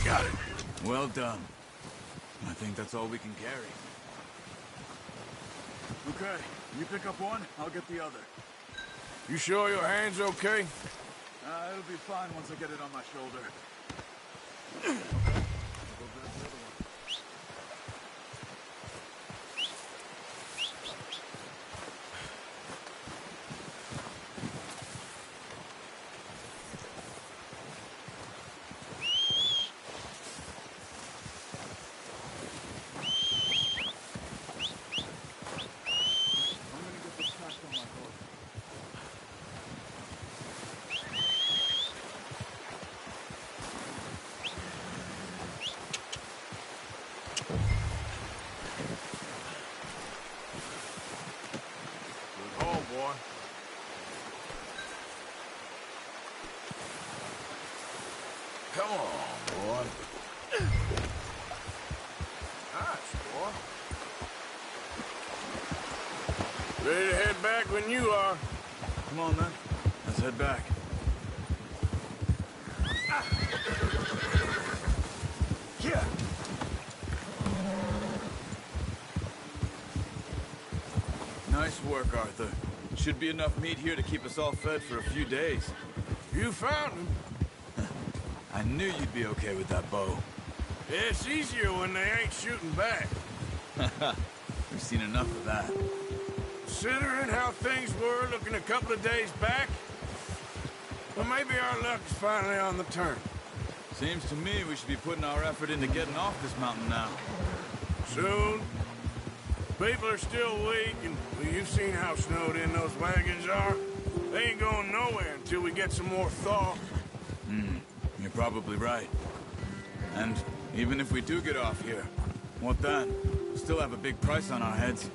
Got it. Well done. I think that's all we can carry. Okay, you pick up one, I'll get the other. You sure your hand's okay? It'll be fine once I get it on my shoulder. Come on, boy. Nice, boy. Ready to head back when you are. Come on, then. Let's head back. Yeah. Nice work, Arthur. Should be enough meat here to keep us all fed for a few days. You found him. I knew you'd be okay with that bow. It's easier when they ain't shooting back. We've seen enough of that. Considering how things were looking a couple of days back, well, maybe our luck is finally on the turn. Seems to me we should be putting our effort into getting off this mountain now. Soon. People are still weak, and well, you've seen how snowed in those wagons are. They ain't going nowhere until we get some more thaw. You're probably right. And even if we do get off here, what then? We still have a big price on our heads.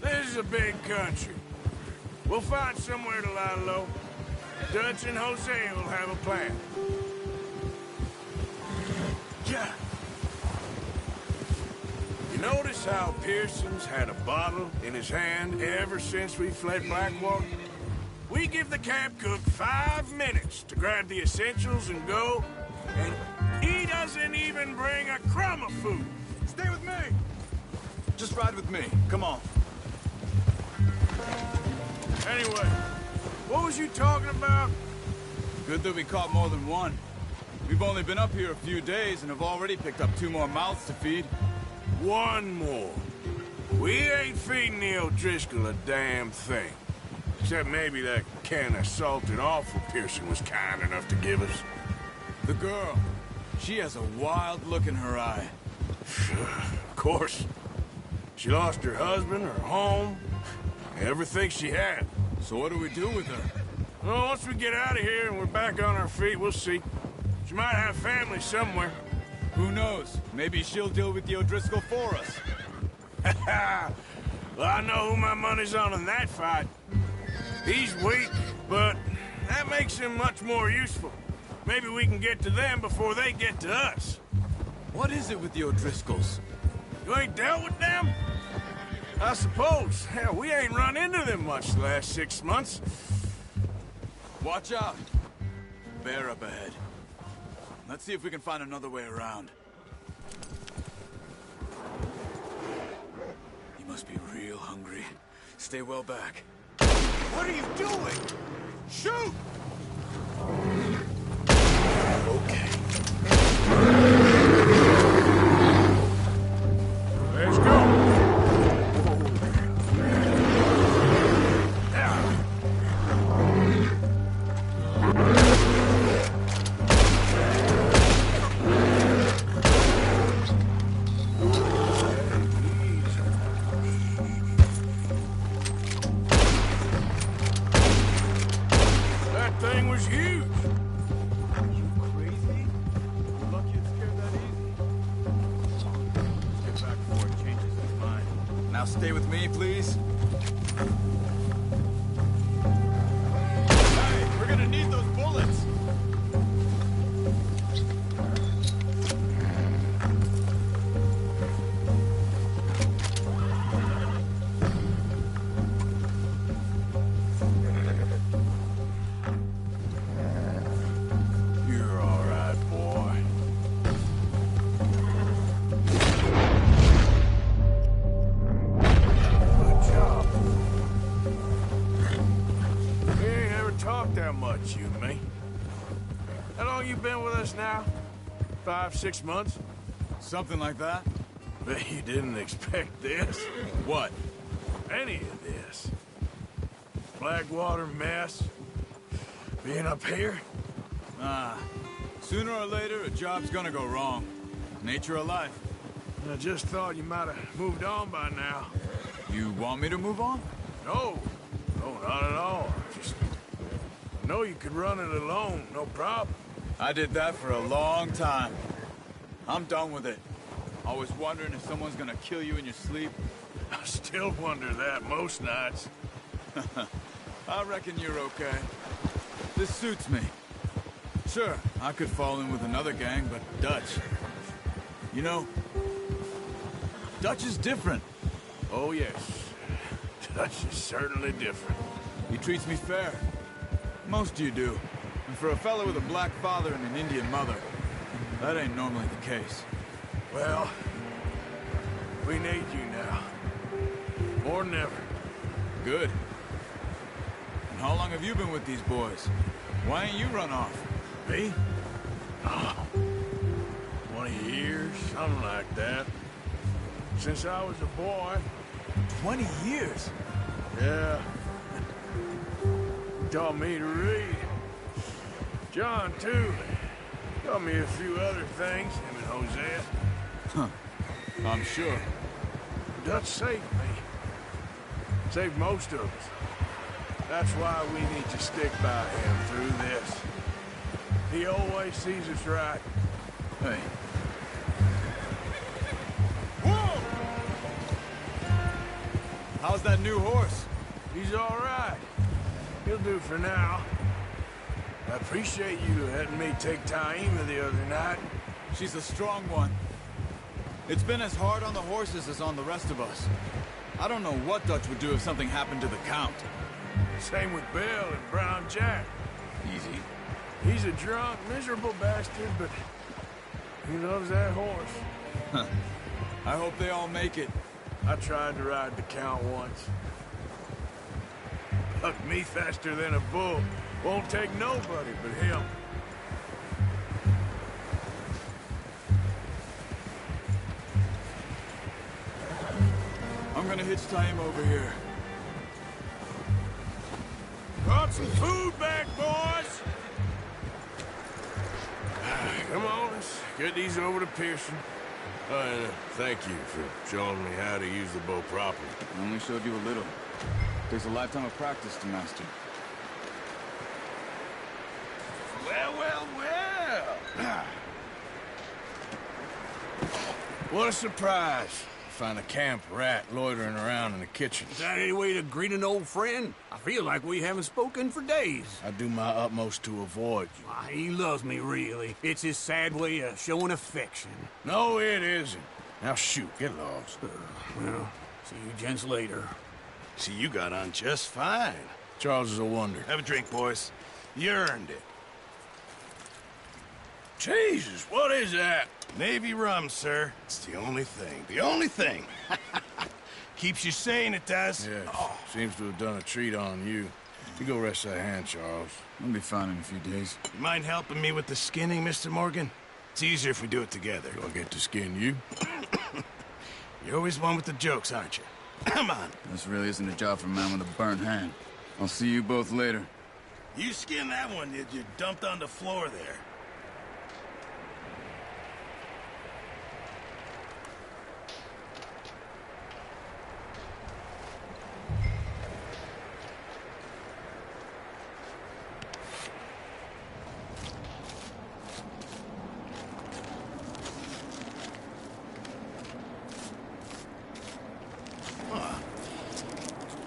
This is a big country. We'll find somewhere to lie low. Dutch and Hosea will have a plan. Yeah. You notice how Pearson's had a bottle in his hand ever since we fled Blackwater? We give the camp cook 5 minutes to grab the essentials and go, and he doesn't even bring a crumb of food. Stay with me! Just ride with me. Come on. Anyway, what was you talking about? Good that we caught more than one. We've only been up here a few days and have already picked up 2 more mouths to feed. 1 more. We ain't feeding the O'Driscoll a damn thing. Except maybe that can of salted offal Pearson was kind enough to give us. The girl. She has a wild look in her eye. Of course. She lost her husband, her home, everything she had. So what do we do with her? Well, once we get out of here and we're back on our feet, we'll see. She might have family somewhere. Who knows? Maybe she'll deal with the O'Driscoll for us. Well, I know who my money's on in that fight. He's weak, but that makes him much more useful. Maybe we can get to them before they get to us. What is it with the O'Driscolls? You ain't dealt with them? I suppose. Hell, we ain't run into them much the last 6 months. Watch out! Bear up ahead. Let's see if we can find another way around. You must be real hungry. Stay well back. What are you doing? Shoot! Okay. Let's go. That thing was huge. Now stay with me, please. Hey, we're gonna need those bullets! You're all right, boy. Good job. We ain't ever talked that much, you and me. How long you been with us now? 5, 6 months? Something like that? Bet you didn't expect this. What? Any of this. Blackwater mess. Being up here? Sooner or later, a job's gonna go wrong. Nature of life. I just thought you might have moved on by now. You want me to move on? No. No, not at all. Just... I know you could run it alone, no problem. I did that for a long time. I'm done with it. Always wondering if someone's gonna kill you in your sleep. I still wonder that most nights. I reckon you're okay. This suits me. Sure, I could fall in with another gang, but Dutch... You know, Dutch is different. Oh, yes. Dutch is certainly different. He treats me fair. Most of you do. And for a fellow with a black father and an Indian mother, that ain't normally the case. Well, we need you now. More than ever. Good. And how long have you been with these boys? Why ain't you run off? Me? Oh, 20 years, something like that. Since I was a boy. 20 years? Yeah. He taught me to read. John, too. Taught me a few other things, him and Hosea. Huh. I'm sure. Dutch saved me. Saved most of us. That's why we need to stick by him through this. He always sees us right. Hey. Whoa! How's that new horse? He's all right. He'll do for now. I appreciate you letting me take Taima the other night. She's a strong one. It's been as hard on the horses as on the rest of us. I don't know what Dutch would do if something happened to the Count. Same with Bill and Brown Jack. Easy. He's a drunk, miserable bastard, but he loves that horse. Huh. I hope they all make it. I tried to ride the Count once. Bucked me faster than a bull. Won't take nobody but him. I'm gonna hitch Taima over here. Brought some food back, boys! Come on, let's get these over to Pearson. And thank you for showing me how to use the bow properly. I only showed you a little. Takes a lifetime of practice to master. Well, well, well! What a surprise. Find a camp rat loitering around in the kitchen. Is that any way to greet an old friend? I feel like we haven't spoken for days. I do my utmost to avoid you. Why, he loves me, really. It's his sad way of showing affection. No, it isn't. Now shoot, get lost. Well, see you gents later. See, you got on just fine. Charles is a wonder. Have a drink, boys. You earned it. Jesus, what is that? Navy rum, sir. It's the only thing. The only thing. Keeps you sane, it does. Yeah, seems to have done a treat on you. You go rest that hand, Charles. I'll be fine in a few days. You mind helping me with the skinning, Mr. Morgan? It's easier if we do it together. Do I get to skin you? You're always one with the jokes, aren't you? Come on. This really isn't a job for a man with a burnt hand. I'll see you both later. You skinned that one you dumped on the floor there.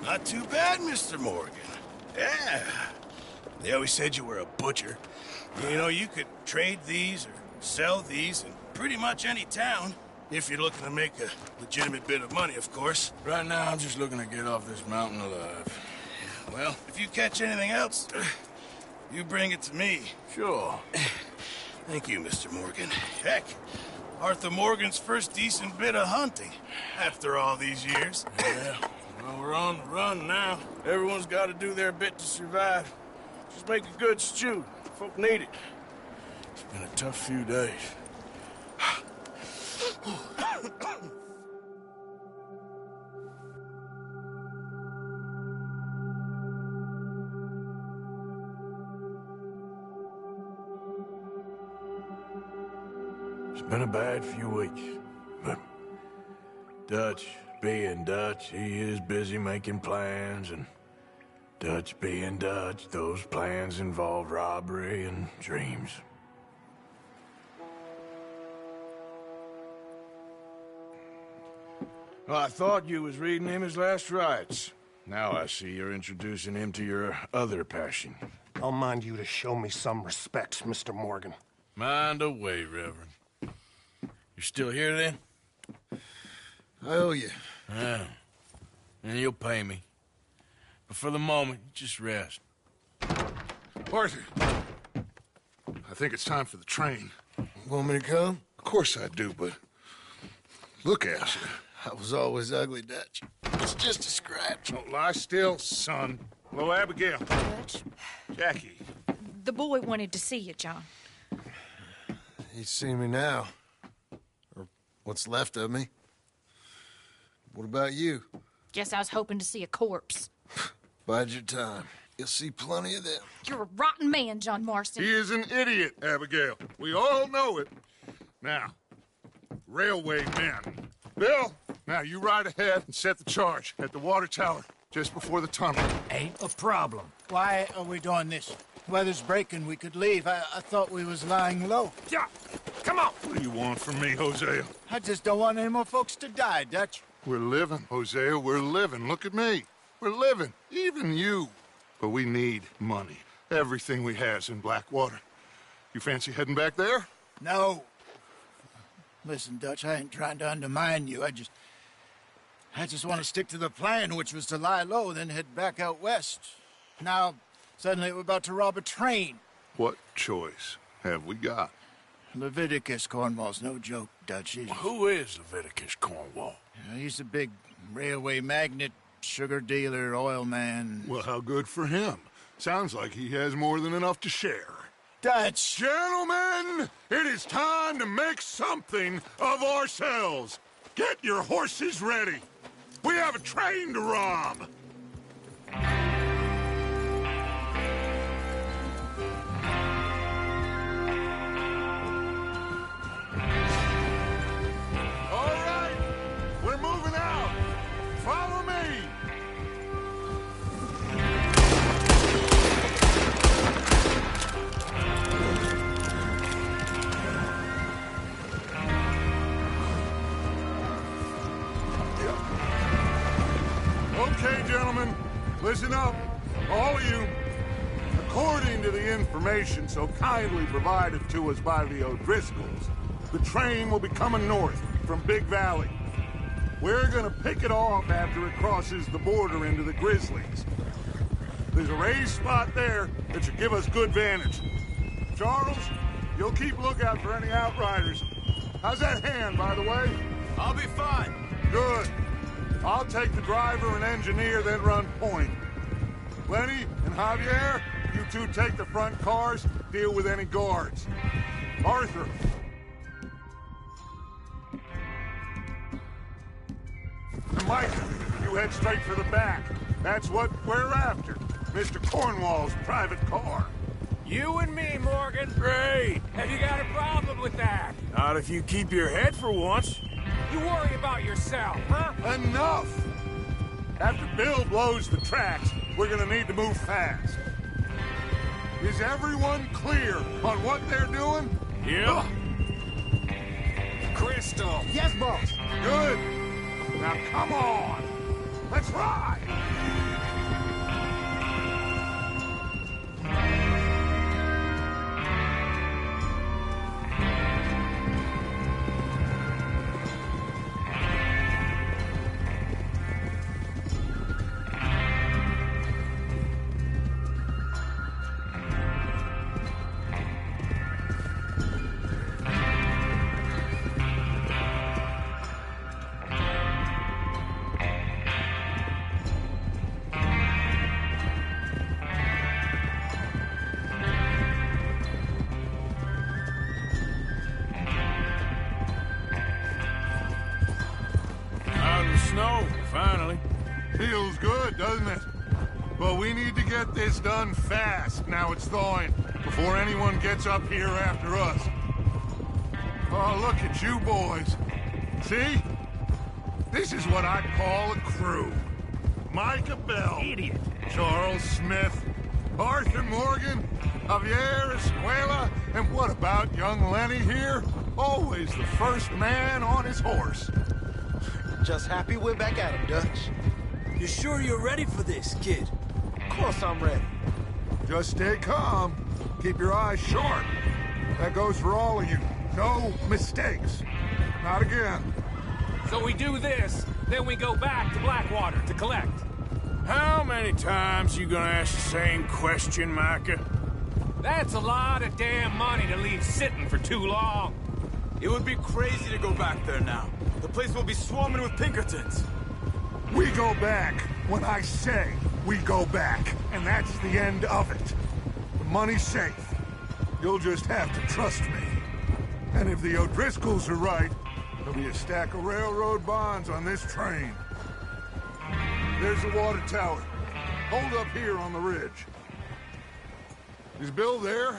Not too bad, Mr. Morgan. Yeah. They always said you were a butcher. You know, you could trade these or sell these in pretty much any town. If you're looking to make a legitimate bit of money, of course. Right now, I'm just looking to get off this mountain alive. Well, if you catch anything else, you bring it to me. Sure. Thank you, Mr. Morgan. Heck, Arthur Morgan's first decent bit of hunting after all these years. Yeah. Well, we're on the run now. Everyone's got to do their bit to survive. Just make a good stew. Folk need it. It's been a tough few days. It's been a bad few weeks, but Dutch being Dutch, he is busy making plans, and Dutch being Dutch, those plans involve robbery and dreams. Well, I thought you was reading him his last rites. Now I see you're introducing him to your other passion. I'll mind you to show me some respect, Mr. Morgan. Mind away, Reverend. You still here, then? I owe you. Yeah. And you'll pay me. But for the moment, just rest. Arthur, I think it's time for the train. Want me to come? Of course I do, but look at you. I was always ugly, Dutch. It's just a scratch. Don't lie still, son. Hello, Abigail. Dutch, Jackie. the boy wanted to see you, John. He's seen me now. Or what's left of me. What about you? Guess I was hoping to see a corpse. Bide your time. You'll see plenty of them. You're a rotten man, John Marston. He is an idiot, Abigail. We all know it. Now, railway men. Bill, now you ride ahead and set the charge at the water tower just before the tunnel. Ain't a problem. Why are we doing this? Weather's breaking. We could leave. I thought we was lying low. Yeah, come on. What do you want from me, Hosea? I just don't want any more folks to die, Dutch. We're living, Hosea. We're living. Look at me. We're living. Even you. But we need money. Everything we has in Blackwater. You fancy heading back there? No. Listen, Dutch, I ain't trying to undermine you. I just want to stick to the plan, which was to lie low, then head back out west. Now, suddenly we're about to rob a train. What choice have we got? Leviticus Cornwall's no joke, Dutch. Who is Leviticus Cornwall? He's a big railway magnate, sugar dealer, oil man. Well, how good for him. Sounds like he has more than enough to share. Dutch! Gentlemen, it is time to make something of ourselves. Get your horses ready. We have a train to rob. All right, we're moving out. Follow me. Okay, gentlemen, listen up, all of you. According to the information so kindly provided to us by the O'Driscolls, the train will be coming north from Big Valley. We're gonna pick it off after it crosses the border into the Grizzlies. There's a raised spot there that should give us good vantage. Charles, you'll keep lookout for any outriders. How's that hand, by the way? I'll be fine. Good. I'll take the driver and engineer, then run point. Lenny and Javier, you two take the front cars, deal with any guards. Arthur. And Mike, you head straight for the back. That's what we're after. Mr. Cornwall's private car. You and me, Morgan. Great. Have you got a problem with that? Not if you keep your head for once. You worry about yourself, huh? Enough! After Bill blows the tracks, we're gonna need to move fast. Is everyone clear on what they're doing? Yeah. Crystal. Yes, boss. Good. Now come on. Let's ride. Snow, finally. Feels good, doesn't it? But we need to get this done fast, now it's thawing, before anyone gets up here after us. Oh, look at you boys. See? This is what I call a crew. Micah Bell. Idiot. Charles Smith. Arthur Morgan. Javier Escuela. And what about young Lenny here? Always the first man on his horse. Just happy we're back at him, Dutch. You sure you're ready for this, kid? Of course I'm ready. Just stay calm. Keep your eyes sharp. That goes for all of you. No mistakes. Not again. So we do this, then we go back to Blackwater to collect. How many times you gonna ask the same question, Micah? That's a lot of damn money to leave sitting for too long. It would be crazy to go back there now. The place will be swarming with Pinkertons. We go back when I say we go back, and that's the end of it. The money's safe. You'll just have to trust me. And if the O'Driscolls are right, there'll be a stack of railroad bonds on this train. There's the water tower. Hold up here on the ridge. Is Bill there?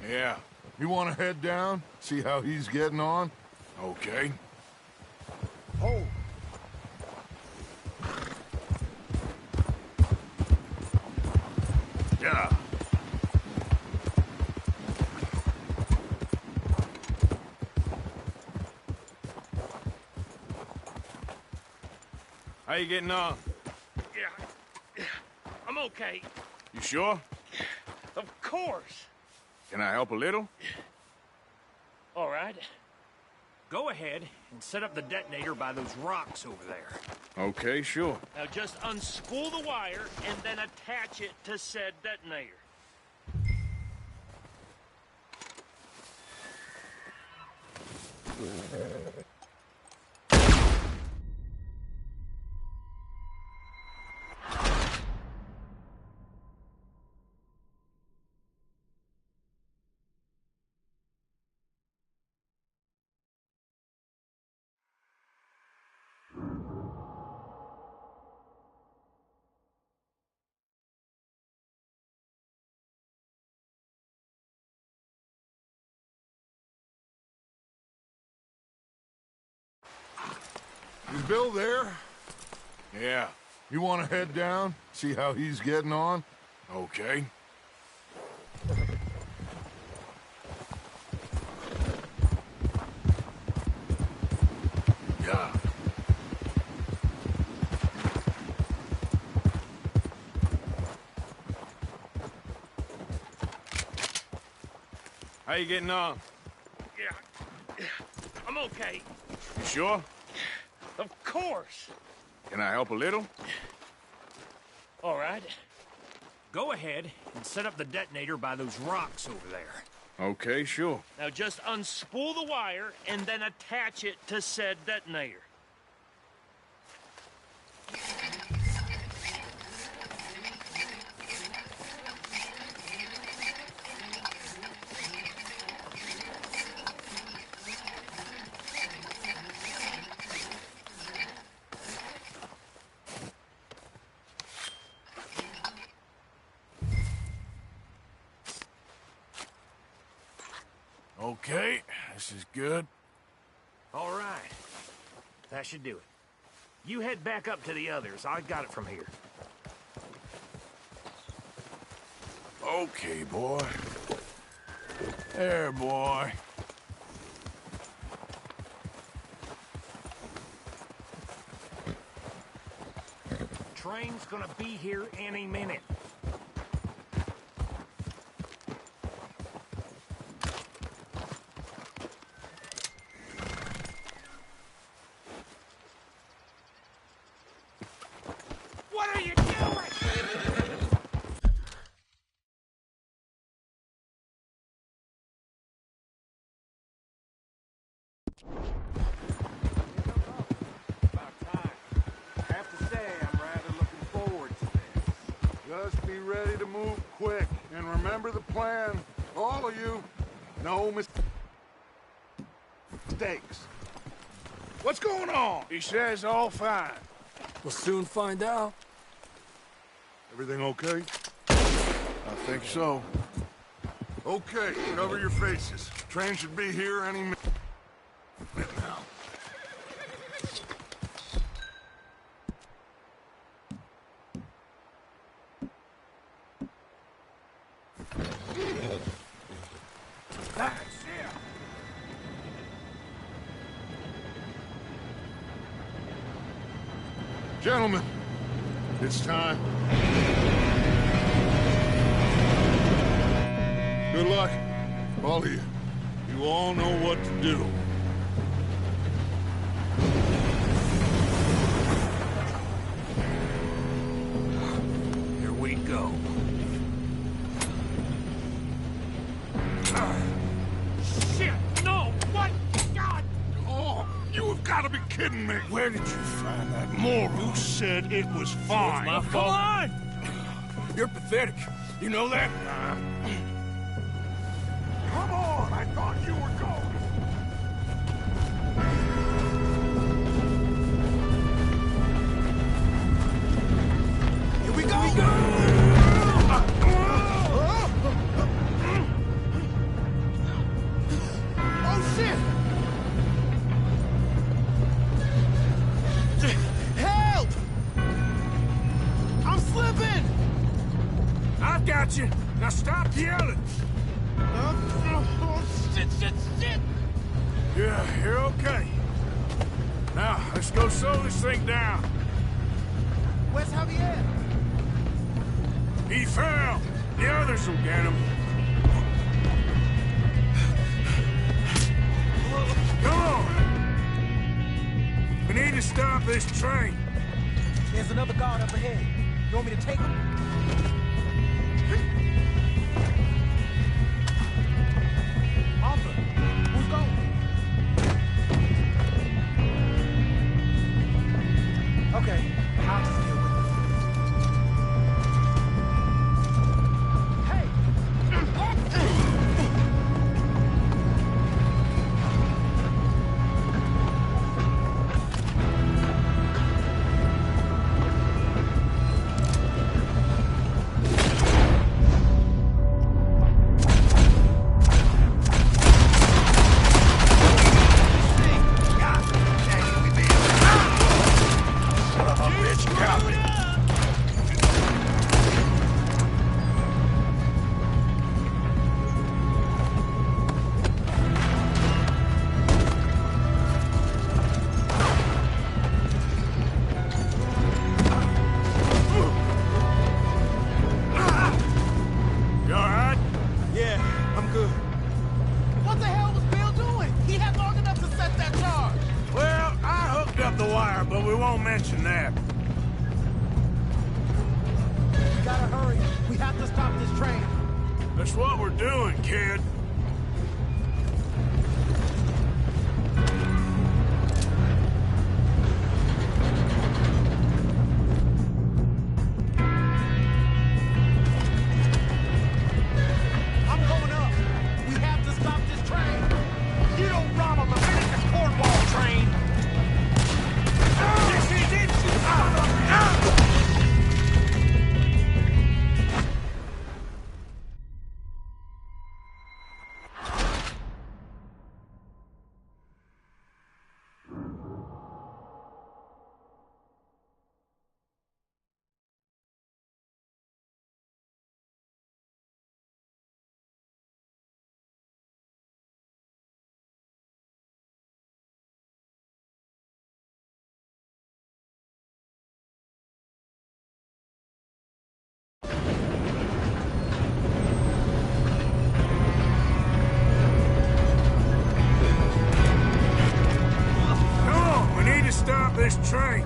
Yeah. You want to head down, see how he's getting on? Okay. Oh. Yeah. How you getting on? Yeah. I'm okay. You sure? Of course. Can I help a little? All right. Go ahead and set up the detonator by those rocks over there. Okay, sure. Now just unspool the wire and then attach it to said detonator. Is Bill there? Yeah. You want to head down, see how he's getting on? Okay. Yeah. How you getting on? Yeah. I'm okay. You sure? Of course. Can I help a little? All right. Go ahead and set up the detonator by those rocks over there. Okay, sure. Now just unspool the wire and then attach it to said detonator. Okay, this is good. All right. That should do it. You head back up to the others. I got it from here. Okay, boy. There, boy. Train's gonna be here any minute. What are you doing? Just be ready to move quick, and remember the plan. All of you, no mistakes. What's going on? He says all fine. We'll soon find out. Everything okay? I think so. Okay, cover your faces. Train should be here any minute now. Gentlemen, it's time. Good luck, all of you. You all know what to do. Here we go. Shit! No! What? God! Oh, you have got to be kidding me. Where did you find that moron? Who said it was fine? My fault. Come on! You're pathetic. You know that? Come on, I thought you were going. Here we go! Oh, shit! Help! I'm slipping! I've got you. Now stop yelling. Oh, shit, shit, shit! Yeah, you're okay. Now, let's go slow this thing down. Where's Javier? He fell. The others will get him. Come on. We need to stop this train. There's another guard up ahead. You want me to take him? Arthur, who's going? Okay, I'll just deal with it. Hey! You all right? Yeah, I'm good. What the hell was Bill doing? He had long enough to set that charge. Well, I hooked up the wire, but we won't mention that. We Gotta hurry. We have to stop this train. That's what we're doing, kid. I'm going up. We have to stop this train. You don't rob a Leviticus cornball train. This is it, you son of a... Stop this train!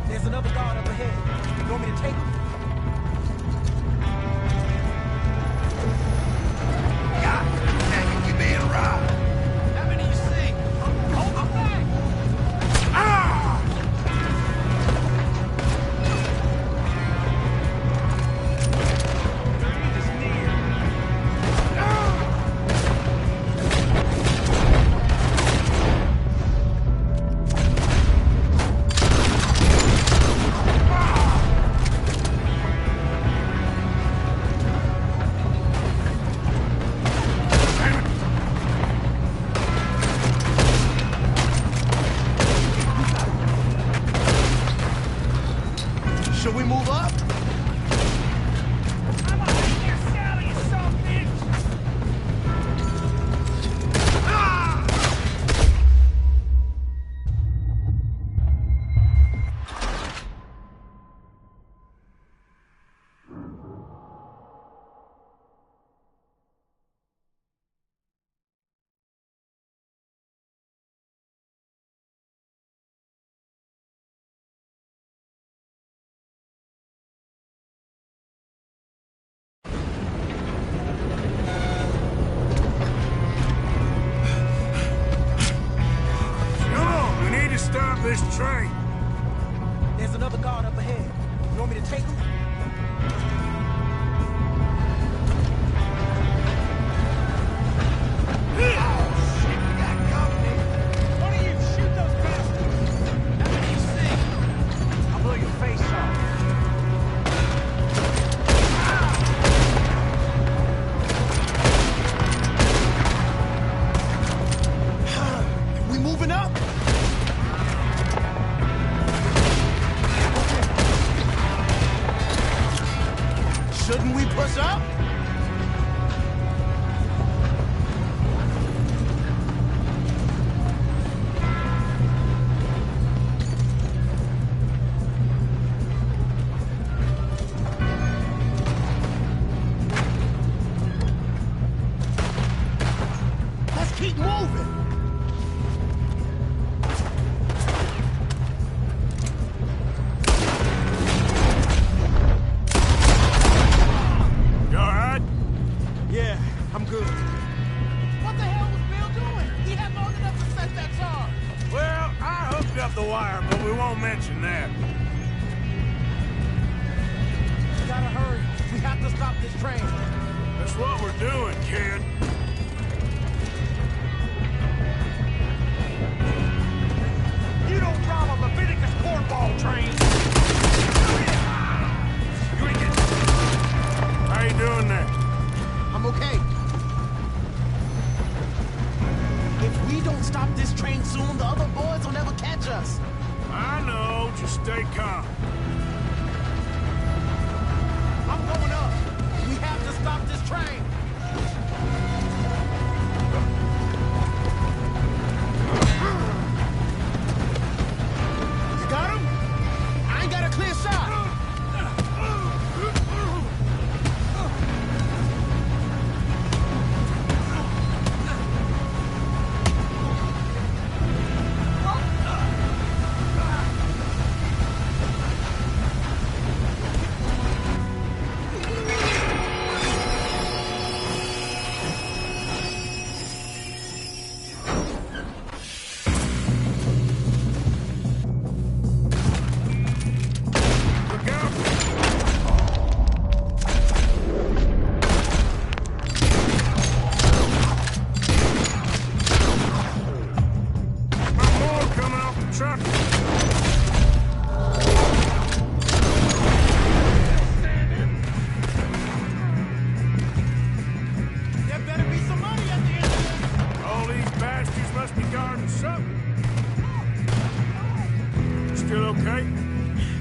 There's another guard up ahead. You want me to take him? God dang it, you being robbed! How many you see? Hold my back! Ah! Should we move up? I'm a here, Sally, you son of a bitch! Ah! Stop this train! There's another guard up ahead. You want me to take him? Oh, shit, we got company! One of you, shoot those bastards! How many you see? I'll blow your face off. We moving up? Shouldn't we push up? Let's keep moving. Yeah, I'm good. What the hell was Bill doing? He had long enough to set that charge. Well, I hooked up the wire, but we won't mention that. We gotta hurry. We have to stop this train. That's what we're doing, kid. You don't rob a Leviticus cornball train. You ain't getting... How you doing there? I'm okay. If we don't stop this train soon, the other boys will never catch us. I know. Just stay calm. I'm going up. We have to stop this train. You got him? I ain't got a clear shot.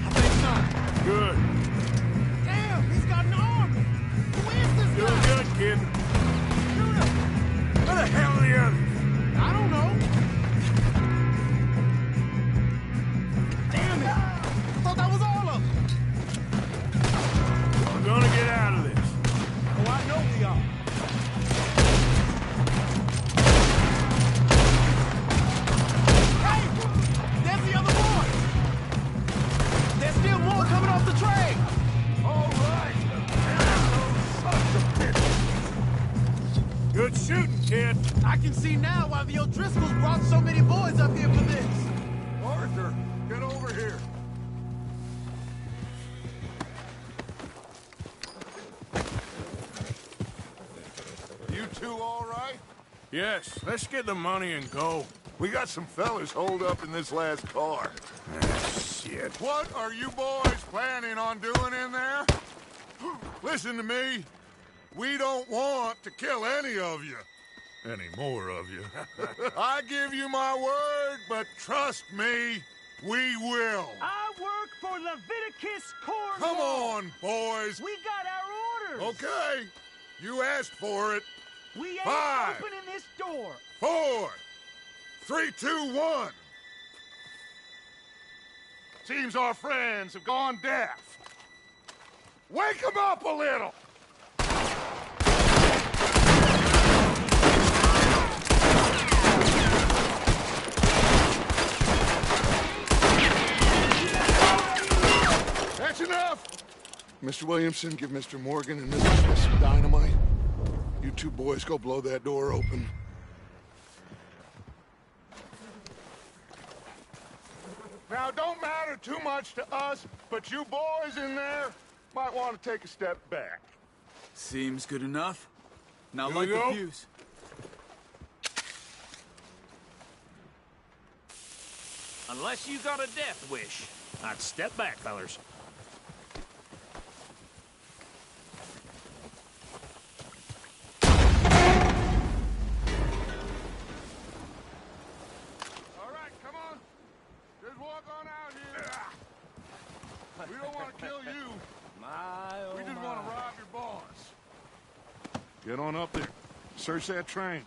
I think so. Good. Damn, he's got an arm! Who is this Doing guy? good, kid. Shoot him! Where the hell are the others? I don't know. Damn it! I thought that was all of them. We're gonna get out of this. Oh, I know we are. Hey! There's the other boy! There's still more coming off the train! All right. Good shooting, kid. I can see now why the O'Driscolls brought so many boys up here for this. Arthur, get over here. You two all right? Yes, let's get the money and go. We got some fellas holed up in this last car. Shit. What are you boys planning on doing in there? Listen to me. We don't want to kill any of you. Any more of you. I give you my word, but trust me, we will. I work for Leviticus Cornwall. Come on, boys. We got our orders. Okay. You asked for it. We ain't 5, opening this door. 4, 3, 2, 1. Seems our friends have gone deaf. Wake them up a little. That's enough. Mr. Williamson, give Mr. Morgan and Mr. Smith some dynamite. You two boys go blow that door open. Now, it don't matter too much to us, but you boys in there might want to take a step back. Seems good enough. Now Here light we the go. fuse. Unless you got a death wish, I'd step back, fellers. All right, come on. Just walk on out here. We don't want to kill you. We just want to rob your boss. Get on up there. Search that train.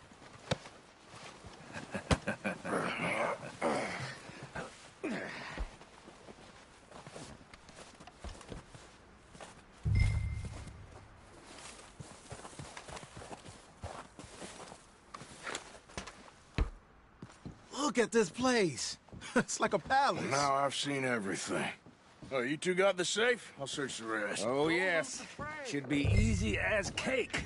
Look at this place. It's like a palace. Now I've seen everything. Oh, you two got the safe? I'll search the rest. Oh, yes. Should be easy as cake.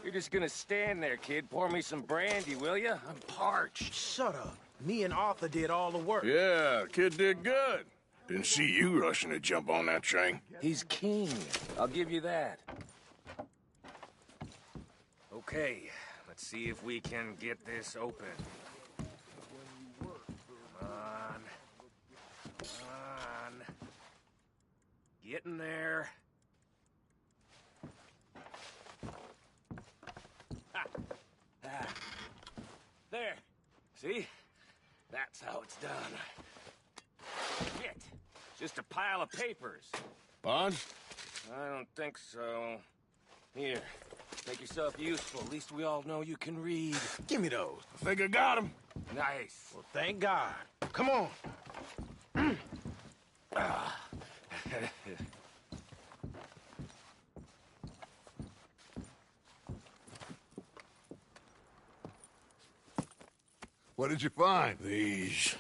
You're just gonna stand there, kid. Pour me some brandy, will you? I'm parched. Shut up. Me and Arthur did all the work. Yeah, kid did good. Didn't see you rushing to jump on that train. He's keen. I'll give you that. Okay, let's see if we can get this open. Come on. Come on. Get in there. Ah. There. See? That's how it's done. Shit. Just a pile of papers. Bonds? I don't think so. Here. Make yourself useful. At least we all know you can read. Give me those. I think I got him. Nice. Well, thank God. Come on. What did you find? These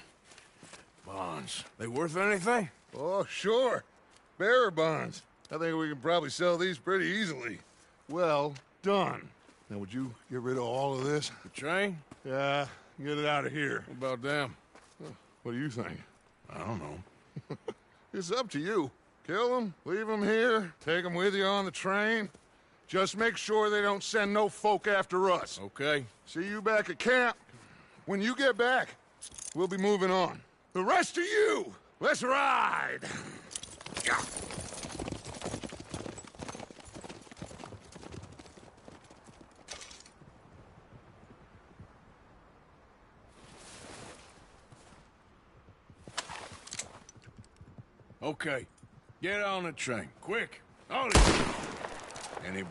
bonds. They worth anything? Oh, sure. Bearer bonds. I think we can probably sell these pretty easily. Well done. Now, would you get rid of all of this? The train? Yeah, get it out of here. What about them? What do you think? I don't know. It's up to you. Kill them, leave them here, take them with you on the train. Just make sure they don't send no folk after us. Okay. See you back at camp. When you get back, we'll be moving on. The rest of you, let's ride! Yeah. Okay. Get on the train. Quick. All Any...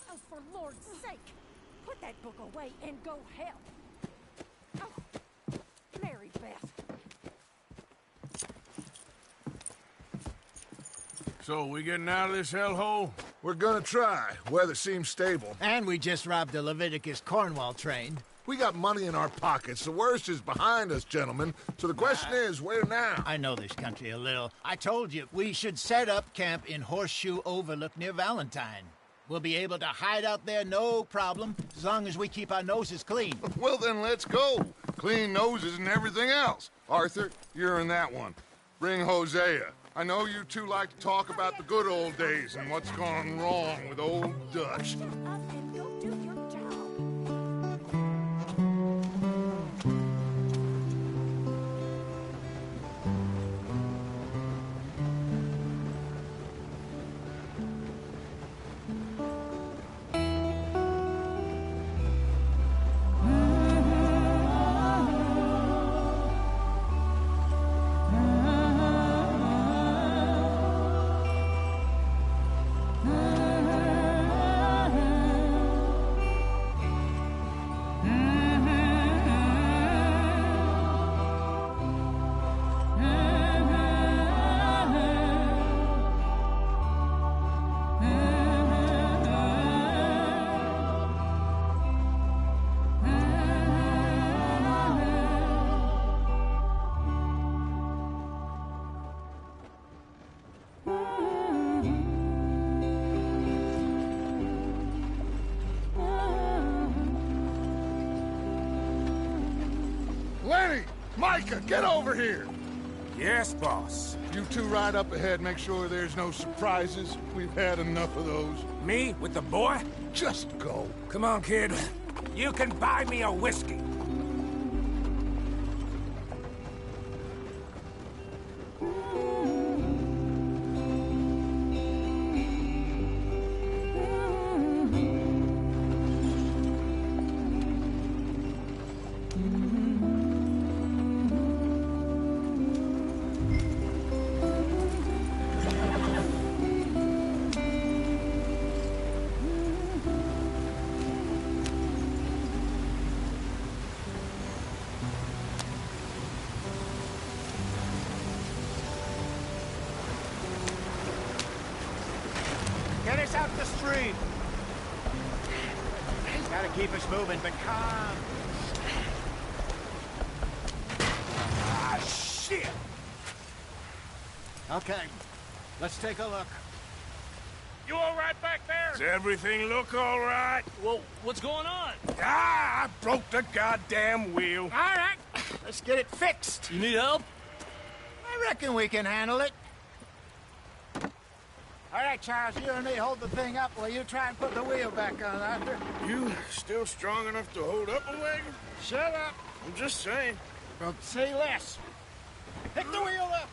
Oh, for Lord's sake! Put that book away and go help! Oh, Mary Beth. So, we getting out of this hellhole? We're gonna try. Weather seems stable. And we just robbed a Leviticus Cornwall train. We got money in our pockets. The worst is behind us, gentlemen. So the question is, where now? I know this country a little. I told you, we should set up camp in Horseshoe Overlook near Valentine. We'll be able to hide out there, no problem, as long as we keep our noses clean. Well, then let's go. Clean noses and everything else. Arthur, you're in that one. Bring Hosea. I know you two like to talk about the good old days and what's gone wrong with old Dutch. Lenny! Micah, get over here! Yes, boss. You two ride up ahead, make sure there's no surprises. We've had enough of those. Me? With the boy? Just go. Come on, kid. You can buy me a whiskey. Get us out the street! Gotta keep us moving, but calm. Ah, shit! Okay, let's take a look. You all right back there? Does everything look all right? Well, what's going on? Ah, I broke the goddamn wheel. All right, let's get it fixed. You need help? I reckon we can handle it. All right, Charles, you and me hold the thing up while you try and put the wheel back on, Arthur. You still strong enough to hold up a wagon? Shut up. I'm just saying. Well, say less. Pick the wheel up.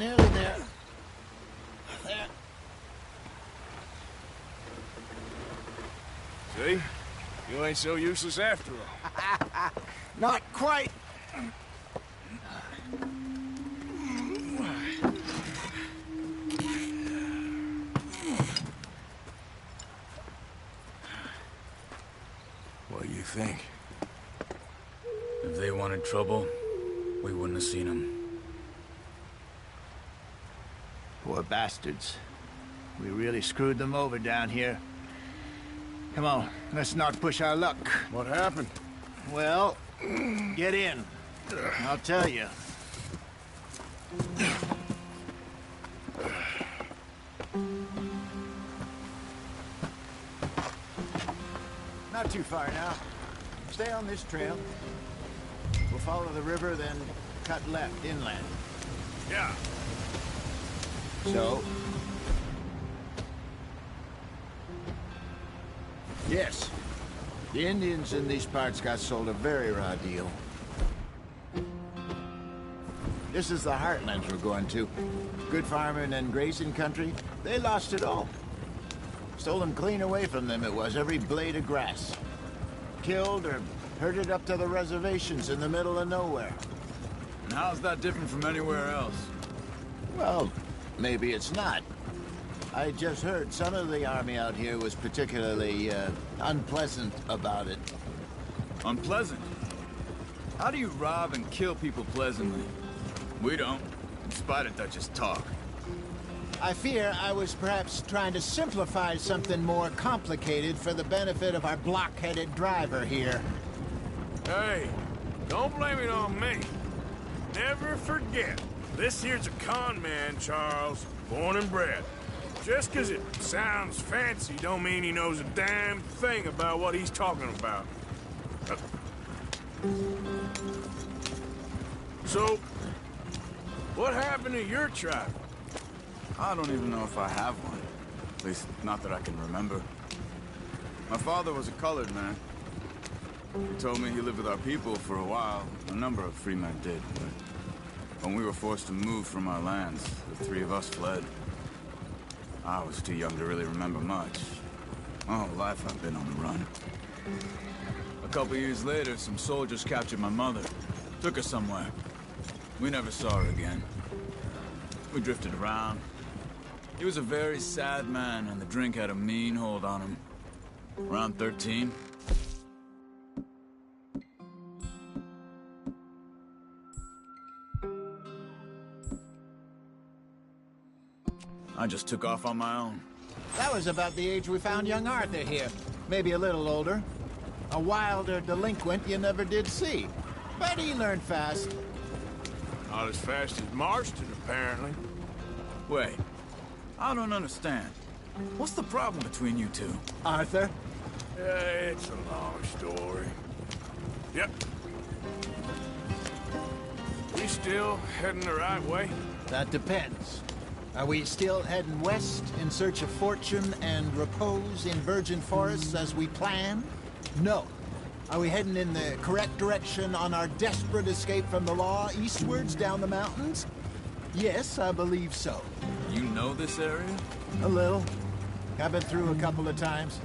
Nearly there. There. See? You ain't so useless after all. Not quite. What do you think? If they wanted trouble, we wouldn't have seen them. Poor bastards. We really screwed them over down here. Come on, let's not push our luck. What happened? Well, get in. I'll tell you. Not too far now. Stay on this trail. We'll follow the river, then cut left inland. Yeah. So? Yes. The Indians in these parts got sold a very raw deal. This is the heartlands we're going to. Good farming and grazing country. They lost it all. Stolen clean away from them it was, every blade of grass. Killed or herded up to the reservations in the middle of nowhere. And how's that different from anywhere else? Well, maybe it's not. I just heard some of the army out here was particularly, unpleasant about it. Unpleasant? How do you rob and kill people pleasantly? We don't, in spite of Dutch's talk. I fear I was perhaps trying to simplify something more complicated for the benefit of our block-headed driver here. Hey, don't blame it on me. Never forget, this here's a con man, Charles, born and bred. Just 'cause it sounds fancy don't mean he knows a damn thing about what he's talking about. So, what happened to your tribe? I don't even know if I have one. At least, not that I can remember. My father was a colored man. He told me he lived with our people for a while. A number of free men did, but when we were forced to move from our lands, the three of us fled. I was too young to really remember much. My whole life I've been on the run. A couple years later, some soldiers captured my mother. Took her somewhere. We never saw her again. We drifted around. He was a very sad man, and the drink had a mean hold on him. Around 13. I just took off on my own. That was about the age we found young Arthur here. Maybe a little older. A wilder delinquent you never did see. But he learned fast. Not as fast as Marston, apparently. Wait, I don't understand. What's the problem between you two? Arthur? It's a long story. Yep. We still heading the right way? That depends. Are we still heading west in search of fortune and repose in virgin forests as we planned? No. Are we heading in the correct direction on our desperate escape from the law eastwards down the mountains? Yes, I believe so. You know this area? A little. I've been through a couple of times.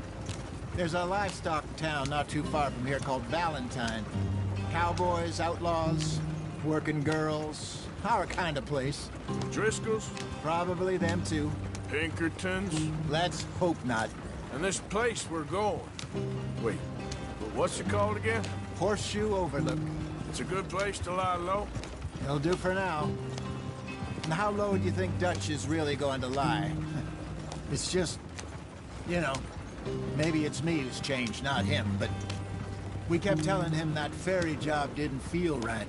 There's a livestock town not too far from here called Valentine. Cowboys, outlaws, working girls, our kind of place. Driscoll's? Probably them too. Pinkertons? Let's hope not. And this place we're going. Wait, but what's it called again? Horseshoe Overlook. It's a good place to lie low? It'll do for now. And how low do you think Dutch is really going to lie? It's just, you know, maybe it's me who's changed, not him, but we kept telling him that ferry job didn't feel right.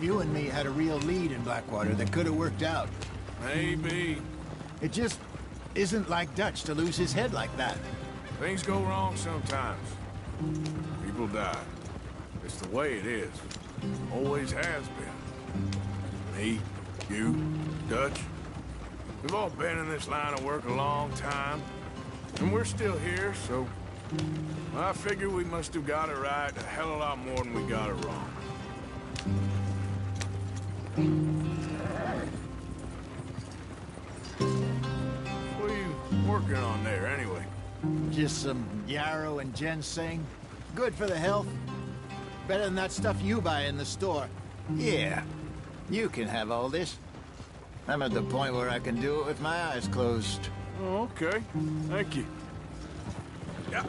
You and me had a real lead in Blackwater that could have worked out. Maybe. It just isn't like Dutch to lose his head like that. Things go wrong sometimes. People die. It's the way it is. Always has been. Me, you, Dutch. We've all been in this line of work a long time. And we're still here, so... I figure we must have got it right a hell of a lot more than we got it wrong. What are you working on there, anyway? Just some yarrow and ginseng. Good for the health. Better than that stuff you buy in the store. Yeah, you can have all this. I'm at the point where I can do it with my eyes closed. Oh, okay. Thank you. Yeah.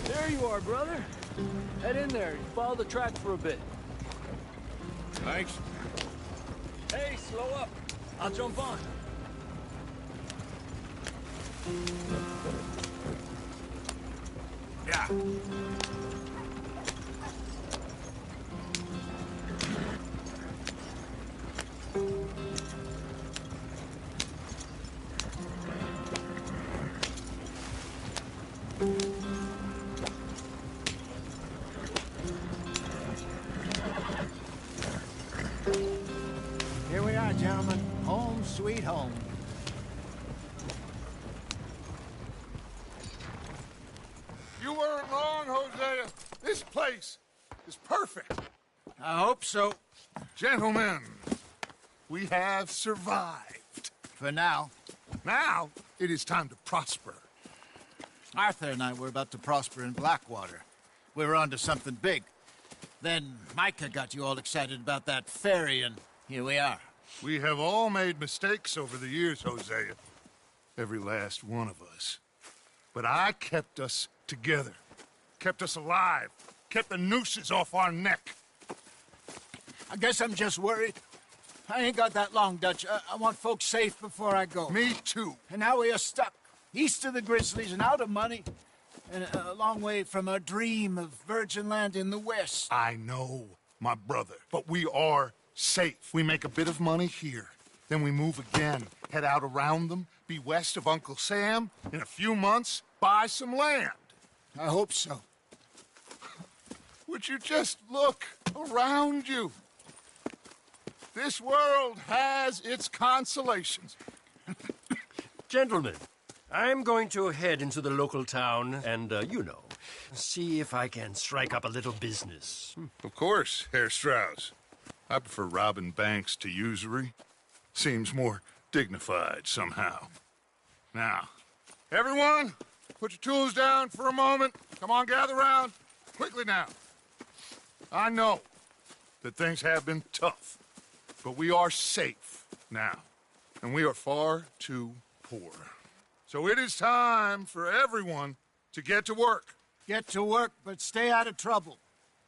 There you are, brother. Head in there and follow the track for a bit. Thanks. Hey, slow up. I'll jump on. Yeah. Here we are, gentlemen. Home sweet home. You weren't wrong, Hosea. This place is perfect. I hope so. Gentlemen, we have survived. For now. Now, it is time to prosper. Arthur and I were about to prosper in Blackwater. We were onto something big. Then Micah got you all excited about that ferry, and here we are. We have all made mistakes over the years, Hosea. Every last one of us. But I kept us together. Kept us alive. Kept the nooses off our neck. I guess I'm just worried. I ain't got that long, Dutch. I want folks safe before I go. Me too. And now we are stuck. East of the Grizzlies and out of money. And a long way from our dream of virgin land in the west. I know, my brother. But we are safe. We make a bit of money here. Then we move again. Head out around them. Be west of Uncle Sam. In a few months, buy some land. I hope so. Would you just look around you? This world has its consolations. Gentlemen, I'm going to head into the local town and, see if I can strike up a little business. Of course, Herr Strauss. I prefer robbing banks to usury. Seems more dignified somehow. Now, everyone, put your tools down for a moment. Come on, gather round. Quickly now. I know that things have been tough, but we are safe now, and we are far too poor. So it is time for everyone to get to work. Get to work, but stay out of trouble.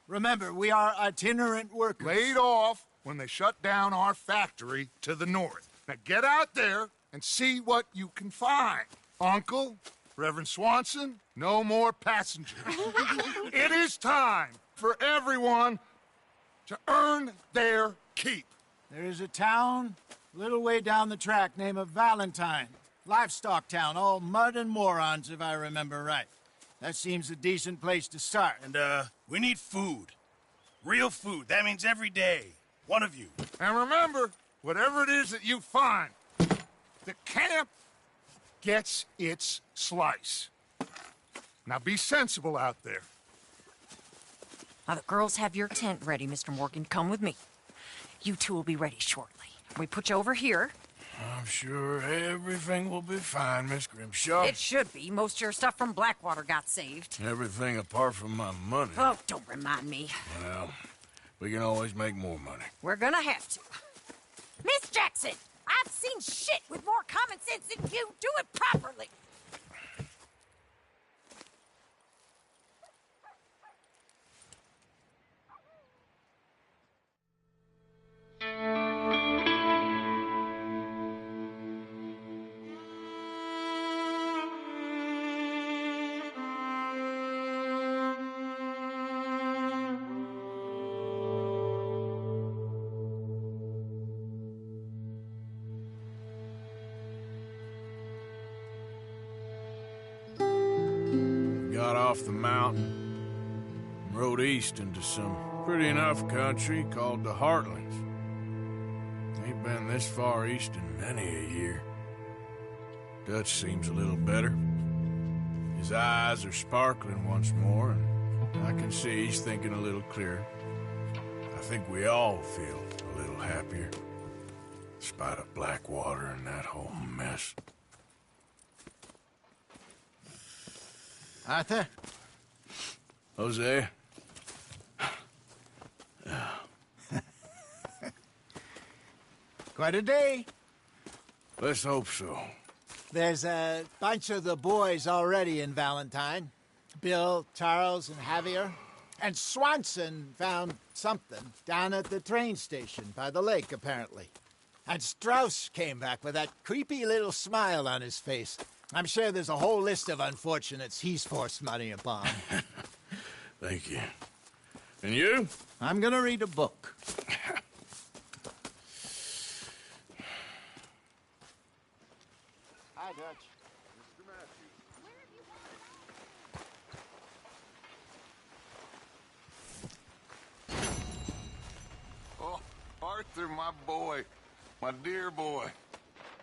Remember, we are itinerant workers. Laid off when they shut down our factory to the north. Now get out there and see what you can find. Uncle, Reverend Swanson, no more passengers. It is time for everyone to earn their keep. There is a town a little way down the track named Valentine. Livestock town, all mud and morons, if I remember right. That seems a decent place to start. And, we need food. Real food. That means every day. One of you. And remember, whatever it is that you find, the camp gets its slice. Now be sensible out there. Now, the girls have your tent ready, Mr. Morgan. Come with me. You two will be ready shortly. We put you over here. I'm sure everything will be fine, Miss Grimshaw. It should be. Most of your stuff from Blackwater got saved. Everything apart from my money. Oh, don't remind me. Well, we can always make more money. We're gonna have to. Miss Jackson, I've seen shit with more common sense than you. Do it properly. off the mountain and rode east into some pretty enough country called the Heartlands. Ain't been this far east in many a year. Dutch seems a little better. His eyes are sparkling once more, and I can see he's thinking a little clearer. I think we all feel a little happier, in spite of Blackwater and that whole mess. Arthur? Jose? Quite a day. Let's hope so. There's a bunch of the boys already in Valentine. Bill, Charles, and Javier. And Swanson found something down at the train station by the lake, apparently. And Strauss came back with that creepy little smile on his face. I'm sure there's a whole list of unfortunates he's forced money upon. Thank you. And you? I'm gonna read a book. Hi, Dutch. Mr. Matthews. Oh, Arthur, my boy. My dear boy.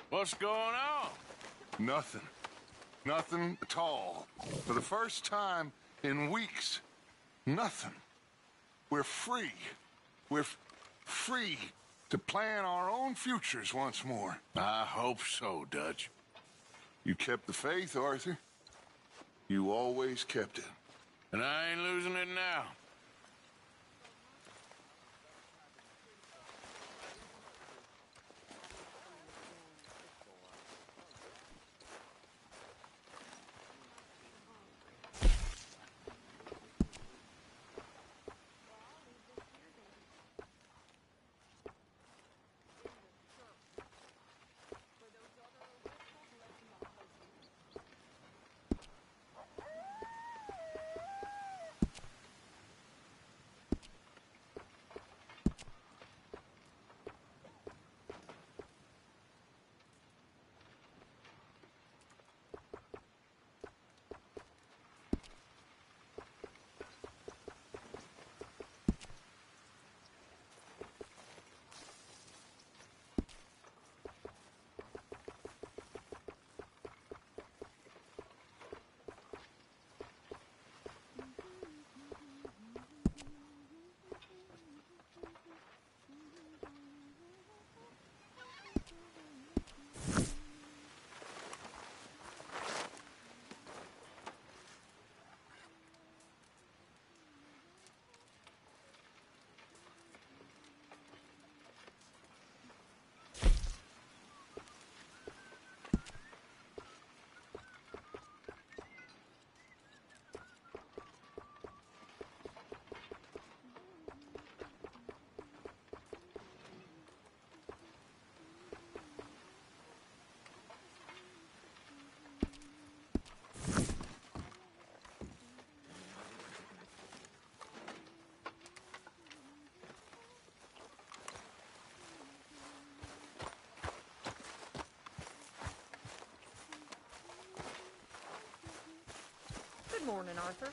What's going on? Nothing. Nothing at all. For the first time in weeks, nothing. We're free. We're free to plan our own futures once more. I hope so, Dutch. You kept the faith, Arthur. You always kept it. And I ain't losing it now. Good morning, Arthur.